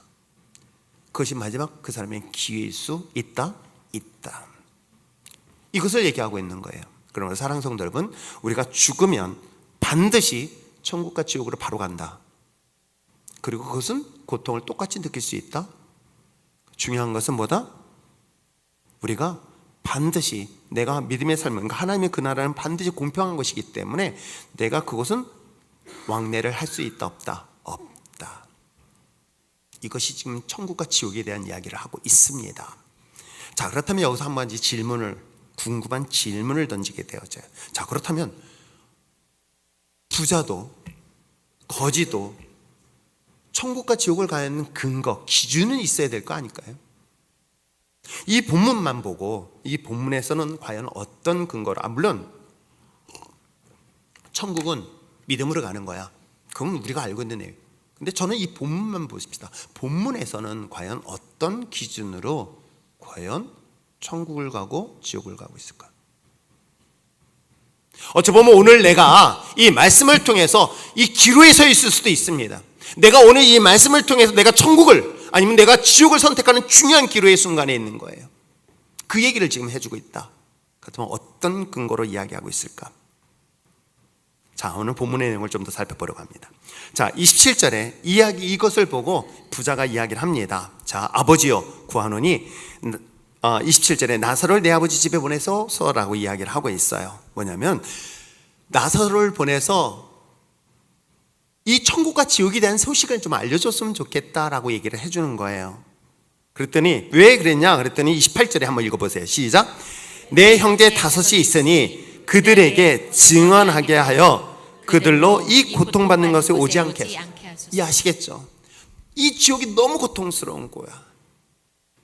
A: 그것이 마지막 그 사람의 기회일 수 있다. 이것을 얘기하고 있는 거예요. 그러므로 사랑하는 성도 여러분, 우리가 죽으면 반드시 천국과 지옥으로 바로 간다. 그리고 그것은 고통을 똑같이 느낄 수 있다. 중요한 것은 뭐다? 우리가 반드시 내가 믿음의 삶은 하나님의 그 나라는 반드시 공평한 것이기 때문에 내가 그것은 왕래를 할 수 있다 없다? 없다. 이것이 지금 천국과 지옥에 대한 이야기를 하고 있습니다. 자, 그렇다면 여기서 한 가지 궁금한 질문을 던지게 되어져요. 자, 그렇다면 부자도 거지도 천국과 지옥을 가는 근거, 기준은 있어야 될 거 아닐까요? 이 본문만 보고 이 본문에서는 과연 어떤 근거로, 물론 천국은 믿음으로 가는 거야. 그건 우리가 알고 있는 내용. 근데 저는 이 본문만 보십시다. 본문에서는 과연 어떤 기준으로 과연 천국을 가고 지옥을 가고 있을까? 어찌 보면 오늘 내가 이 말씀을 통해서 이 기로에 서 있을 수도 있습니다. 내가 오늘 이 말씀을 통해서 내가 천국을 아니면 내가 지옥을 선택하는 중요한 기로의 순간에 있는 거예요. 그 얘기를 지금 해주고 있다. 그렇다면 어떤 근거로 이야기하고 있을까? 자, 오늘 본문의 내용을 좀 더 살펴보려고 합니다. 자, 27절에 이것을 보고 부자가 이야기를 합니다. 자, 아버지여 구하노니 27절에 나사로를 내 아버지 집에 보내소서라고 이야기를 하고 있어요. 뭐냐면 나사로를 보내서 이 천국과 지옥에 대한 소식을 좀 알려줬으면 좋겠다라고 얘기를 해주는 거예요. 그랬더니 왜 그랬냐? 그랬더니 28절에 한번 읽어보세요. 시작. 내 형제 5이 있으니 그들에게 증언하게 하여 그들로 이 고통받는 것을 오지 않게 하소서. 이해하시겠죠? 이 지옥이 너무 고통스러운 거야.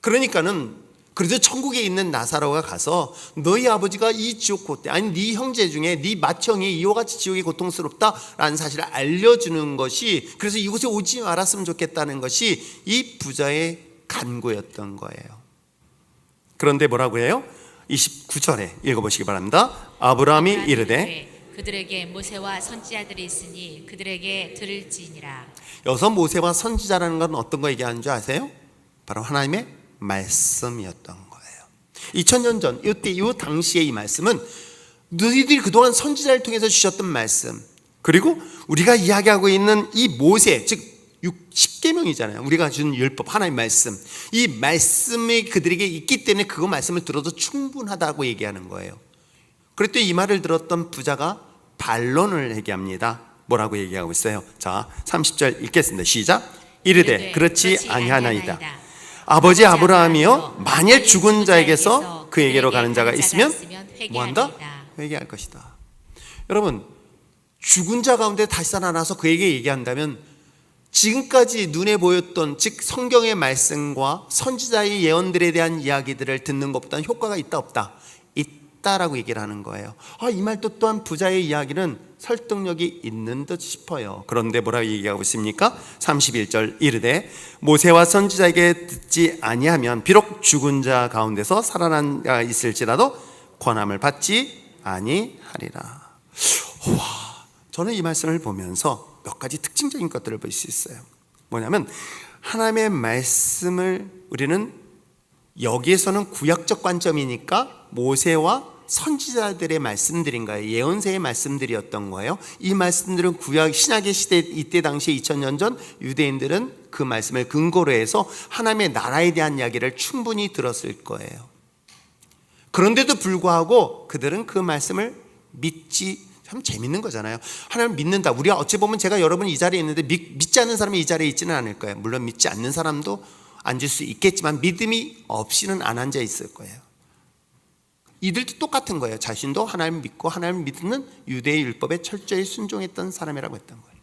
A: 그러니까는 그래도 천국에 있는 나사로가 가서 너희 아버지가 이 지옥 고통, 아니 네 형제 중에 네 맏형이 이와 같이 지옥이 고통스럽다라는 사실을 알려주는 것이, 그래서 이곳에 오지 말았으면 좋겠다는 것이 이 부자의 간구였던 거예요. 그런데 뭐라고 해요? 29절에 읽어보시기 바랍니다. 아브라함이 이르되
B: 그들에게 모세와 선지자들이 있으니 그들에게 들을지니라.
A: 여기서 모세와 선지자라는 건 어떤 거 얘기하는 줄 아세요? 바로 하나님의 말씀이었던 거예요. 2000년 전 이때 이 당시에 이 말씀은 너희들이 그동안 선지자를 통해서 주셨던 말씀, 그리고 우리가 이야기하고 있는 이 모세, 즉 10계명이잖아요. 우리가 준 율법, 하나님의 말씀, 이 말씀이 그들에게 있기 때문에 그 말씀을 들어도 충분하다고 얘기하는 거예요. 그랬더니 이 말을 들었던 부자가 반론을 얘기합니다. 뭐라고 얘기하고 있어요? 자, 30절 읽겠습니다. 시작. 이르되 그렇지 아니하나이다. 아버지 아브라함이여, 만일 죽은 자에게서 그에게로 가는 자가 있으면 뭐한다? 회개할 것이다. 여러분, 죽은 자 가운데 다시 살아나서 그에게 얘기한다면 지금까지 눈에 보였던, 즉 성경의 말씀과 선지자의 예언들에 대한 이야기들을 듣는 것보다는 효과가 있다 없다? 있다라고 얘기를 하는 거예요. 이 말도 또한 부자의 이야기는 설득력이 있는 듯 싶어요. 그런데 뭐라고 얘기하고 있습니까? 31절 이르되 모세와 선지자에게 듣지 아니하면 비록 죽은 자 가운데서 살아난 자가 있을지라도 권함을 받지 아니하리라. 와, 저는 이 말씀을 보면서 몇 가지 특징적인 것들을 볼 수 있어요. 뭐냐면 하나님의 말씀을 우리는 여기에서는 구약적 관점이니까 모세와 선지자들의 말씀들인 거예요. 예언서의 말씀들이었던 거예요. 이 말씀들은 구약 신약의 시대, 이때 당시에 2000년 전 유대인들은 그 말씀을 근거로 해서 하나님의 나라에 대한 이야기를 충분히 들었을 거예요. 그런데도 불구하고 그들은 그 말씀을 믿지, 참 재밌는 거잖아요. 하나님을 믿는다. 우리가 어찌 보면 제가 여러분 이 자리에 있는데 믿지 않는 사람이 이 자리에 있지는 않을 거예요. 물론 믿지 않는 사람도 앉을 수 있겠지만 믿음이 없이는 안 앉아 있을 거예요. 이들도 똑같은 거예요. 자신도 하나님을 믿고 하나님을 믿는 유대의 율법에 철저히 순종했던 사람이라고 했던 거예요.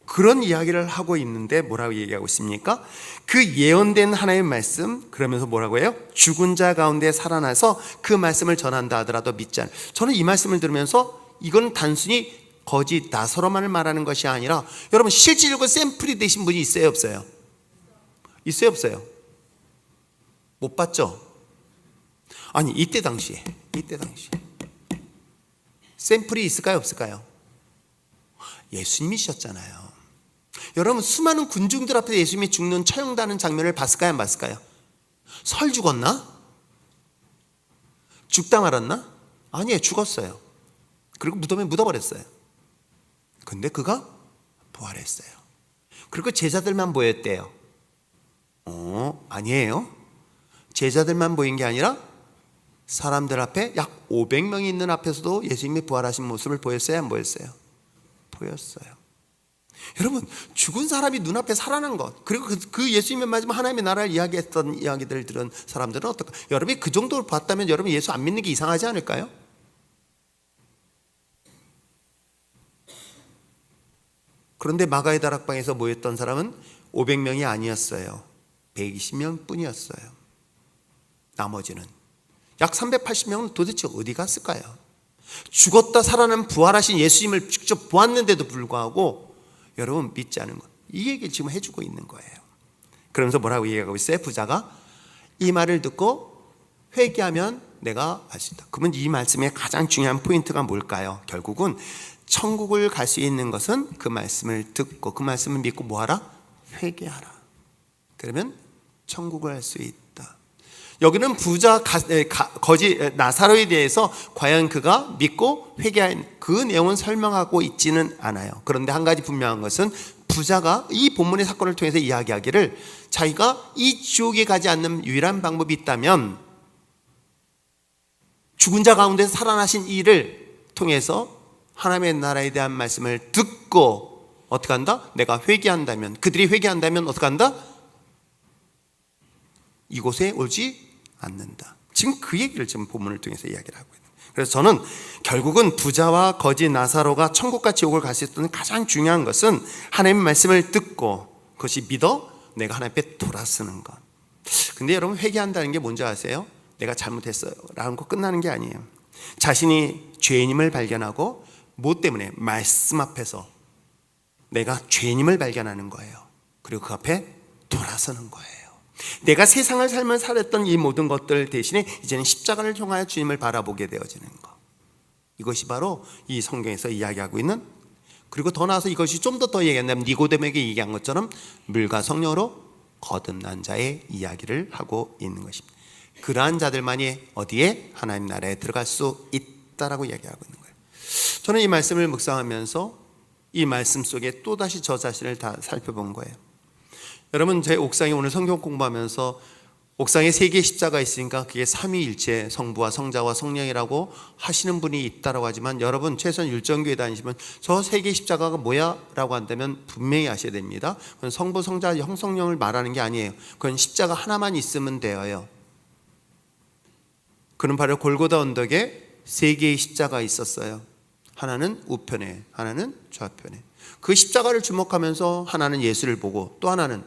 A: 그런 이야기를 하고 있는데 뭐라고 얘기하고 있습니까? 그 예언된 하나님의 말씀, 그러면서 뭐라고 해요? 죽은 자 가운데 살아나서 그 말씀을 전한다 하더라도 믿지 않아요. 저는 이 말씀을 들으면서 이건 단순히 거짓 나사로만을 말하는 것이 아니라, 여러분 실질적으로 샘플이 되신 분이 있어요 없어요? 있어요 없어요? 못 봤죠? 아니 이때 당시에 샘플이 있을까요 없을까요? 예수님이셨잖아요. 여러분 수많은 군중들 앞에서 예수님이 죽는 처형당하는 장면을 봤을까요 안 봤을까요? 설 죽었나? 죽다 말았나? 아니에요, 죽었어요. 그리고 무덤에 묻어버렸어요. 근데 그가 부활했어요. 그리고 제자들만 보였대요. 아니에요. 제자들만 보인 게 아니라 사람들 앞에 약 500명이 있는 앞에서도 예수님이 부활하신 모습을 보였어요 안 보였어요? 보였어요. 여러분 죽은 사람이 눈앞에 살아난 것, 그리고 그 예수님의 마지막 하나님의 나라를 이야기했던 이야기들을 들은 사람들은 어떨까? 여러분이 그 정도로 봤다면 여러분 예수 안 믿는 게 이상하지 않을까요? 그런데 마가의 다락방에서 모였던 사람은 500명이 아니었어요. 120명 뿐이었어요. 나머지는 약 380명은 도대체 어디 갔을까요? 죽었다 살아난 부활하신 예수님을 직접 보았는데도 불구하고 여러분 믿지 않은 것, 이 얘기를 지금 해주고 있는 거예요. 그러면서 뭐라고 얘기하고 있어요? 부자가 이 말을 듣고 회개하면 내가 알 수 있다. 그러면 이 말씀의 가장 중요한 포인트가 뭘까요? 결국은 천국을 갈 수 있는 것은 그 말씀을 듣고 그 말씀을 믿고 뭐하라? 회개하라. 그러면 천국을 할 수 있다. 여기는 부자 거지 나사로에 대해서 과연 그가 믿고 회개한 그 내용은 설명하고 있지는 않아요. 그런데 한 가지 분명한 것은 부자가 이 본문의 사건을 통해서 이야기하기를 자기가 이 지옥에 가지 않는 유일한 방법이 있다면 죽은 자 가운데서 살아나신 이를 통해서 하나님의 나라에 대한 말씀을 듣고 어떻게 한다? 내가 회개한다면, 그들이 회개한다면 어떻게 한다? 이곳에 오지 않는다. 지금 그 얘기를 지금 본문을 통해서 이야기를 하고 있는 거예요. 그래서 저는 결국은 부자와 거지 나사로가 천국과 지옥을 갈 수 있는 가장 중요한 것은 하나님의 말씀을 듣고 그것이 믿어 내가 하나님 앞에 돌아서는 것. 근데 여러분 회개한다는 게 뭔지 아세요? 내가 잘못했어요 라는 거 끝나는 게 아니에요. 자신이 죄인임을 발견하고 뭐 때문에? 말씀 앞에서 내가 죄인임을 발견하는 거예요. 그리고 그 앞에 돌아서는 거예요. 내가 세상을 살면 살았던 이 모든 것들 대신에 이제는 십자가를 향하여 주님을 바라보게 되어지는 것. 이것이 바로 이 성경에서 이야기하고 있는, 그리고 더 나아서 이것이 좀 더 얘기한다면 니고데모에게 얘기한 것처럼 물과 성령으로 거듭난 자의 이야기를 하고 있는 것입니다. 그러한 자들만이 어디에? 하나님 나라에 들어갈 수 있다라고 이야기하고 있는 거예요. 저는 이 말씀을 묵상하면서 이 말씀 속에 또다시 저 자신을 다 살펴본 거예요. 여러분, 제 옥상에 오늘 성경 공부하면서 옥상에 3개의 십자가 있으니까 그게 삼위일체 성부와 성자와 성령이라고 하시는 분이 있다고 하지만 여러분 최소한 율정교회 다니시면 저 3개의 십자가가 뭐야? 라고 한다면 분명히 아셔야 됩니다. 그건 성부, 성자, 성령을 말하는 게 아니에요. 그건 십자가 하나만 있으면 되어요. 그는 바로 골고다 언덕에 3개의 십자가 있었어요. 하나는 우편에, 하나는 좌편에. 그 십자가를 주목하면서 하나는 예수를 보고 또 하나는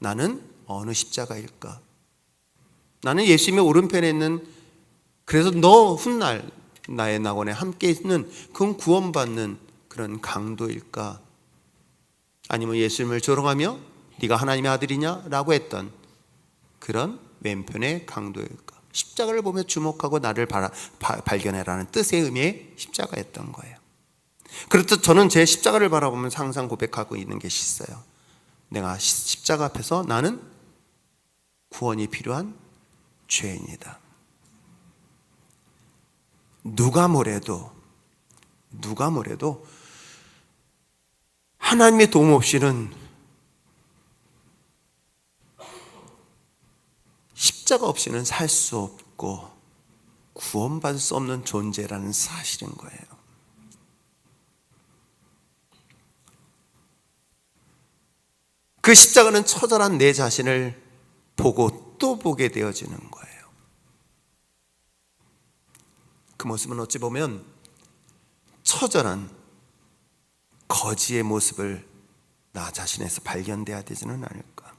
A: 나는 어느 십자가일까? 나는 예수님의 오른편에 있는, 그래서 너 훗날 나의 낙원에 함께 있는 그건 구원받는 그런 강도일까? 아니면 예수님을 조롱하며 네가 하나님의 아들이냐? 라고 했던 그런 왼편의 강도일까? 십자가를 보며 주목하고 나를 발견해라는 뜻의 의미의 십자가였던 거예요. 그렇듯 저는 제 십자가를 바라보면서 항상 고백하고 있는 것이 있어요. 내가 십자가 앞에서 나는 구원이 필요한 죄인이다. 누가 뭐래도 하나님의 도움 없이는 십자가 없이는 살 수 없고 구원받을 수 없는 존재라는 사실인 거예요. 그 십자가는 처절한 내 자신을 보고 또 보게 되어지는 거예요. 그 모습은 어찌 보면 처절한 거지의 모습을 나 자신에서 발견돼야 되지는 않을까.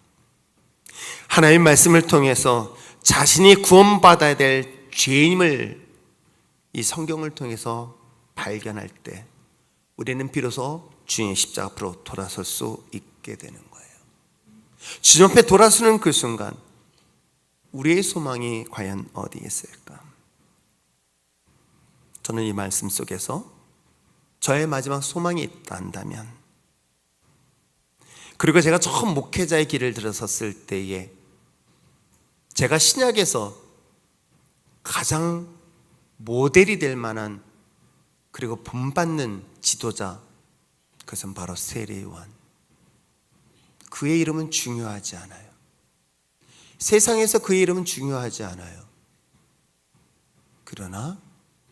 A: 하나님의 말씀을 통해서 자신이 구원받아야 될 죄인임을 이 성경을 통해서 발견할 때 우리는 비로소 주님의 십자가 앞으로 돌아설 수 있게 되는 거예요. 주님 앞에 돌아서는 그 순간 우리의 소망이 과연 어디에 있을까? 저는 이 말씀 속에서 저의 마지막 소망이 있다 한다면, 그리고 제가 처음 목회자의 길을 들어섰을 때에 제가 신약에서 가장 모델이 될 만한 그리고 본받는 지도자, 그것은 바로 세례 요한. 그의 이름은 중요하지 않아요. 세상에서 그의 이름은 중요하지 않아요. 그러나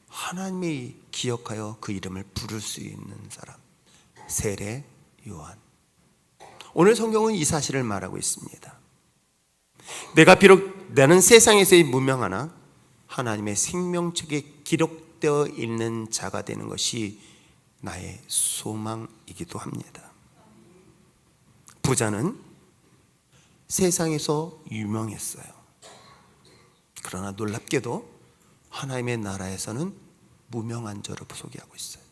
A: 하나님이 기억하여 그 이름을 부를 수 있는 사람, 세례 요한. 오늘 성경은 이 사실을 말하고 있습니다. 내가 비록 나는 세상에서의 무명하나 하나님의 생명책에 기록되어 있는 자가 되는 것이 나의 소망이기도 합니다. 부자는 세상에서 유명했어요. 그러나 놀랍게도 하나님의 나라에서는 무명한 자로 소개하고 있어요.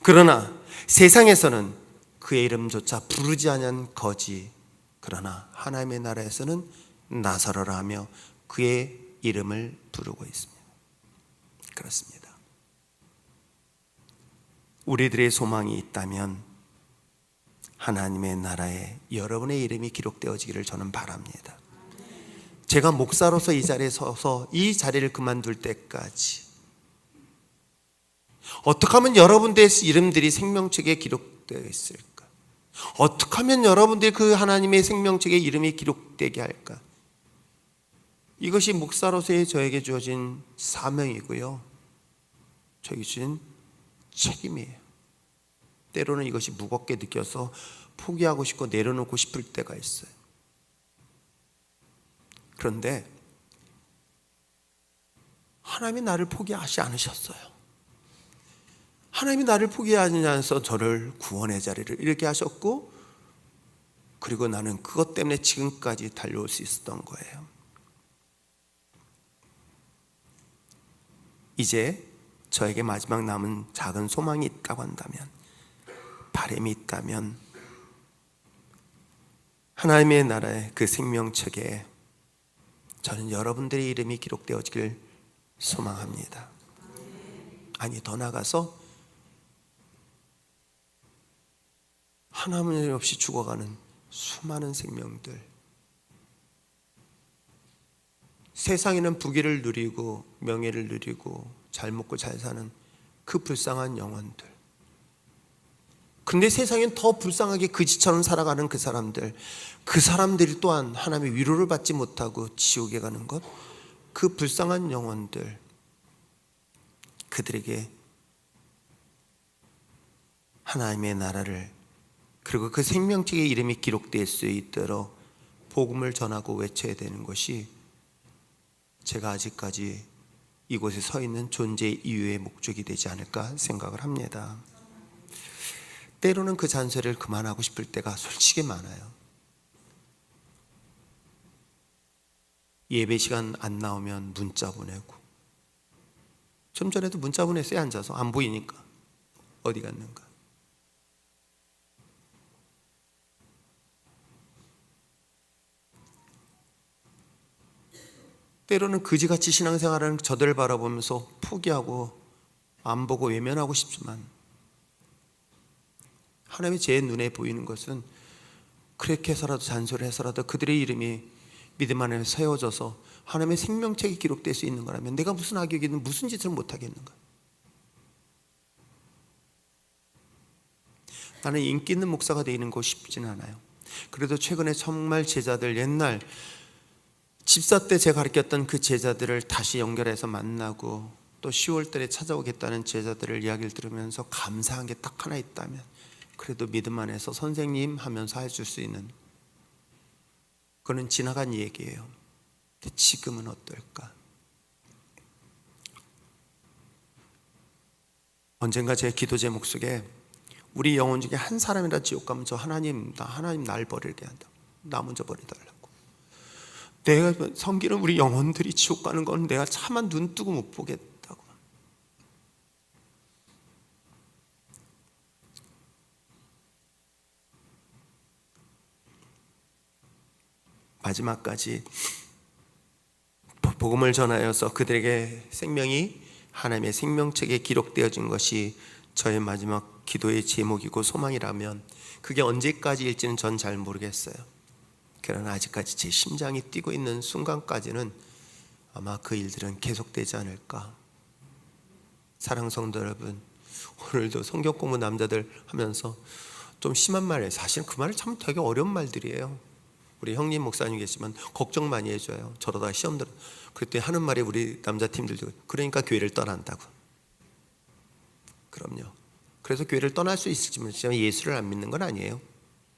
A: 그러나 세상에서는 그의 이름조차 부르지 않은 거지, 그러나 하나님의 나라에서는 나사로라 하며 그의 이름을 부르고 있습니다. 그렇습니다. 우리들의 소망이 있다면 하나님의 나라에 여러분의 이름이 기록되어지기를 저는 바랍니다. 제가 목사로서 이 자리에 서서 이 자리를 그만둘 때까지 어떻게 하면 여러분들의 이름들이 생명책에 기록되어 있을까? 어떻게 하면 여러분들이 그 하나님의 생명책에 이름이 기록되게 할까? 이것이 목사로서의 저에게 주어진 사명이고요, 저에게 주신 책임이에요. 때로는 이것이 무겁게 느껴서 포기하고 싶고 내려놓고 싶을 때가 있어요. 그런데 하나님이 나를 포기하지 않으셨어요. 하나님이 나를 포기하지 않아서 저를 구원의 자리를 이렇게 하셨고, 그리고 나는 그것 때문에 지금까지 달려올 수 있었던 거예요. 이제 저에게 마지막 남은 작은 소망이 있다고 한다면, 바람이 있다면, 하나님의 나라의 그 생명책에 저는 여러분들의 이름이 기록되어지길 소망합니다. 아니, 더 나아가서 하나님 없이 죽어가는 수많은 생명들, 세상에는 부귀를 누리고 명예를 누리고 잘 먹고 잘 사는 그 불쌍한 영혼들, 근데 세상엔 더 불쌍하게 그지처럼 살아가는 그 사람들이 또한 하나님의 위로를 받지 못하고 지옥에 가는 것, 그 불쌍한 영혼들, 그들에게 하나님의 나라를, 그리고 그 생명책의 이름이 기록될 수 있도록 복음을 전하고 외쳐야 되는 것이 제가 아직까지 이곳에 서 있는 존재 이유의 목적이 되지 않을까 생각을 합니다. 때로는 그 잔소리를 그만하고 싶을 때가 솔직히 많아요. 예배 시간 안 나오면 문자 보내고, 좀 전에도 문자 보냈어요. 앉아서 안 보이니까 어디 갔는가. 때로는 그지같이 신앙생활하는 저들을 바라보면서 포기하고 안 보고 외면하고 싶지만, 하나님이 제 눈에 보이는 것은 그렇게 해서라도 잔소리를 해서라도 그들의 이름이 믿음 안에 세워져서 하나님의 생명책이 기록될 수 있는 거라면 내가 무슨 악역이 있는 무슨 짓을 못하겠는가. 나는 인기 있는 목사가 되는 거 쉽지는 않아요. 그래도 최근에 정말 제자들, 옛날 집사 때 제가 가르쳤던 그 제자들을 다시 연결해서 만나고, 또 10월 달에 찾아오겠다는 제자들을 이야기를 들으면서 감사한 게 딱 하나 있다면, 그래도 믿음 안에서 선생님 하면서 해줄 수 있는, 그거는 지나간 얘기예요. 근데 지금은 어떨까? 언젠가 제 기도 제목 속에 우리 영혼 중에 한 사람이라 지옥 가면 저 하나님 날 버리게 한다, 나 먼저 버리달라고. 내가 섬기는 우리 영혼들이 지옥 가는 건 내가 차마 눈 뜨고 못 보겠다고. 마지막까지 복음을 전하여서 그들에게 생명이 하나님의 생명책에 기록되어진 것이 저의 마지막 기도의 제목이고 소망이라면, 그게 언제까지일지는 전 잘 모르겠어요. 그러나 아직까지 제 심장이 뛰고 있는 순간까지는 아마 그 일들은 계속되지 않을까. 사랑 성도 여러분, 오늘도 성경 공부 남자들 하면서 좀 심한 말이에요. 사실 그 말을 참 되게 어려운 말들이에요. 우리 형님 목사님 계시면 걱정 많이 해줘요. 저러다 시험 들어. 그때 하는 말이 우리 남자팀들도, 그러니까 교회를 떠난다고. 그럼요. 그래서 교회를 떠날 수 있을지 모르지만 예수를 안 믿는 건 아니에요.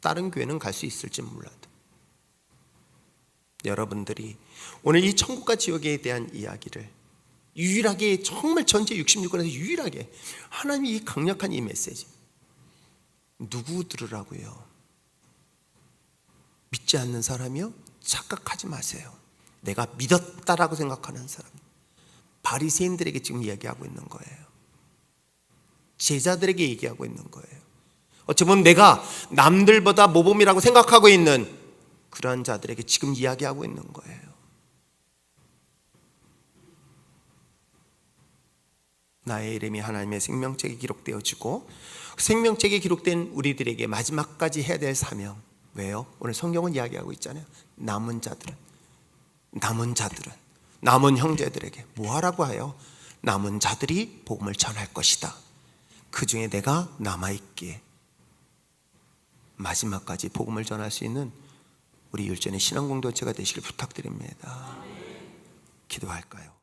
A: 다른 교회는 갈 수 있을지 몰라도 여러분들이 오늘 이 천국과 지옥에 대한 이야기를 유일하게, 정말 전체 66권에서 유일하게 하나님이 이 강력한 이 메시지 누구 들으라고요? 믿지 않는 사람이요? 착각하지 마세요. 내가 믿었다라고 생각하는 사람, 바리새인들에게 지금 이야기하고 있는 거예요. 제자들에게 얘기하고 있는 거예요. 어찌 보면 내가 남들보다 모범이라고 생각하고 있는 그러한 자들에게 지금 이야기하고 있는 거예요. 나의 이름이 하나님의 생명책에 기록되어지고 생명책에 기록된 우리들에게 마지막까지 해야 될 사명. 왜요? 오늘 성경은 이야기하고 있잖아요. 남은 자들은 남은 형제들에게 뭐 하라고 해요? 남은 자들이 복음을 전할 것이다. 그 중에 내가 남아있기에 마지막까지 복음을 전할 수 있는 우리 율전의 신앙공동체가 되시길 부탁드립니다. 기도할까요?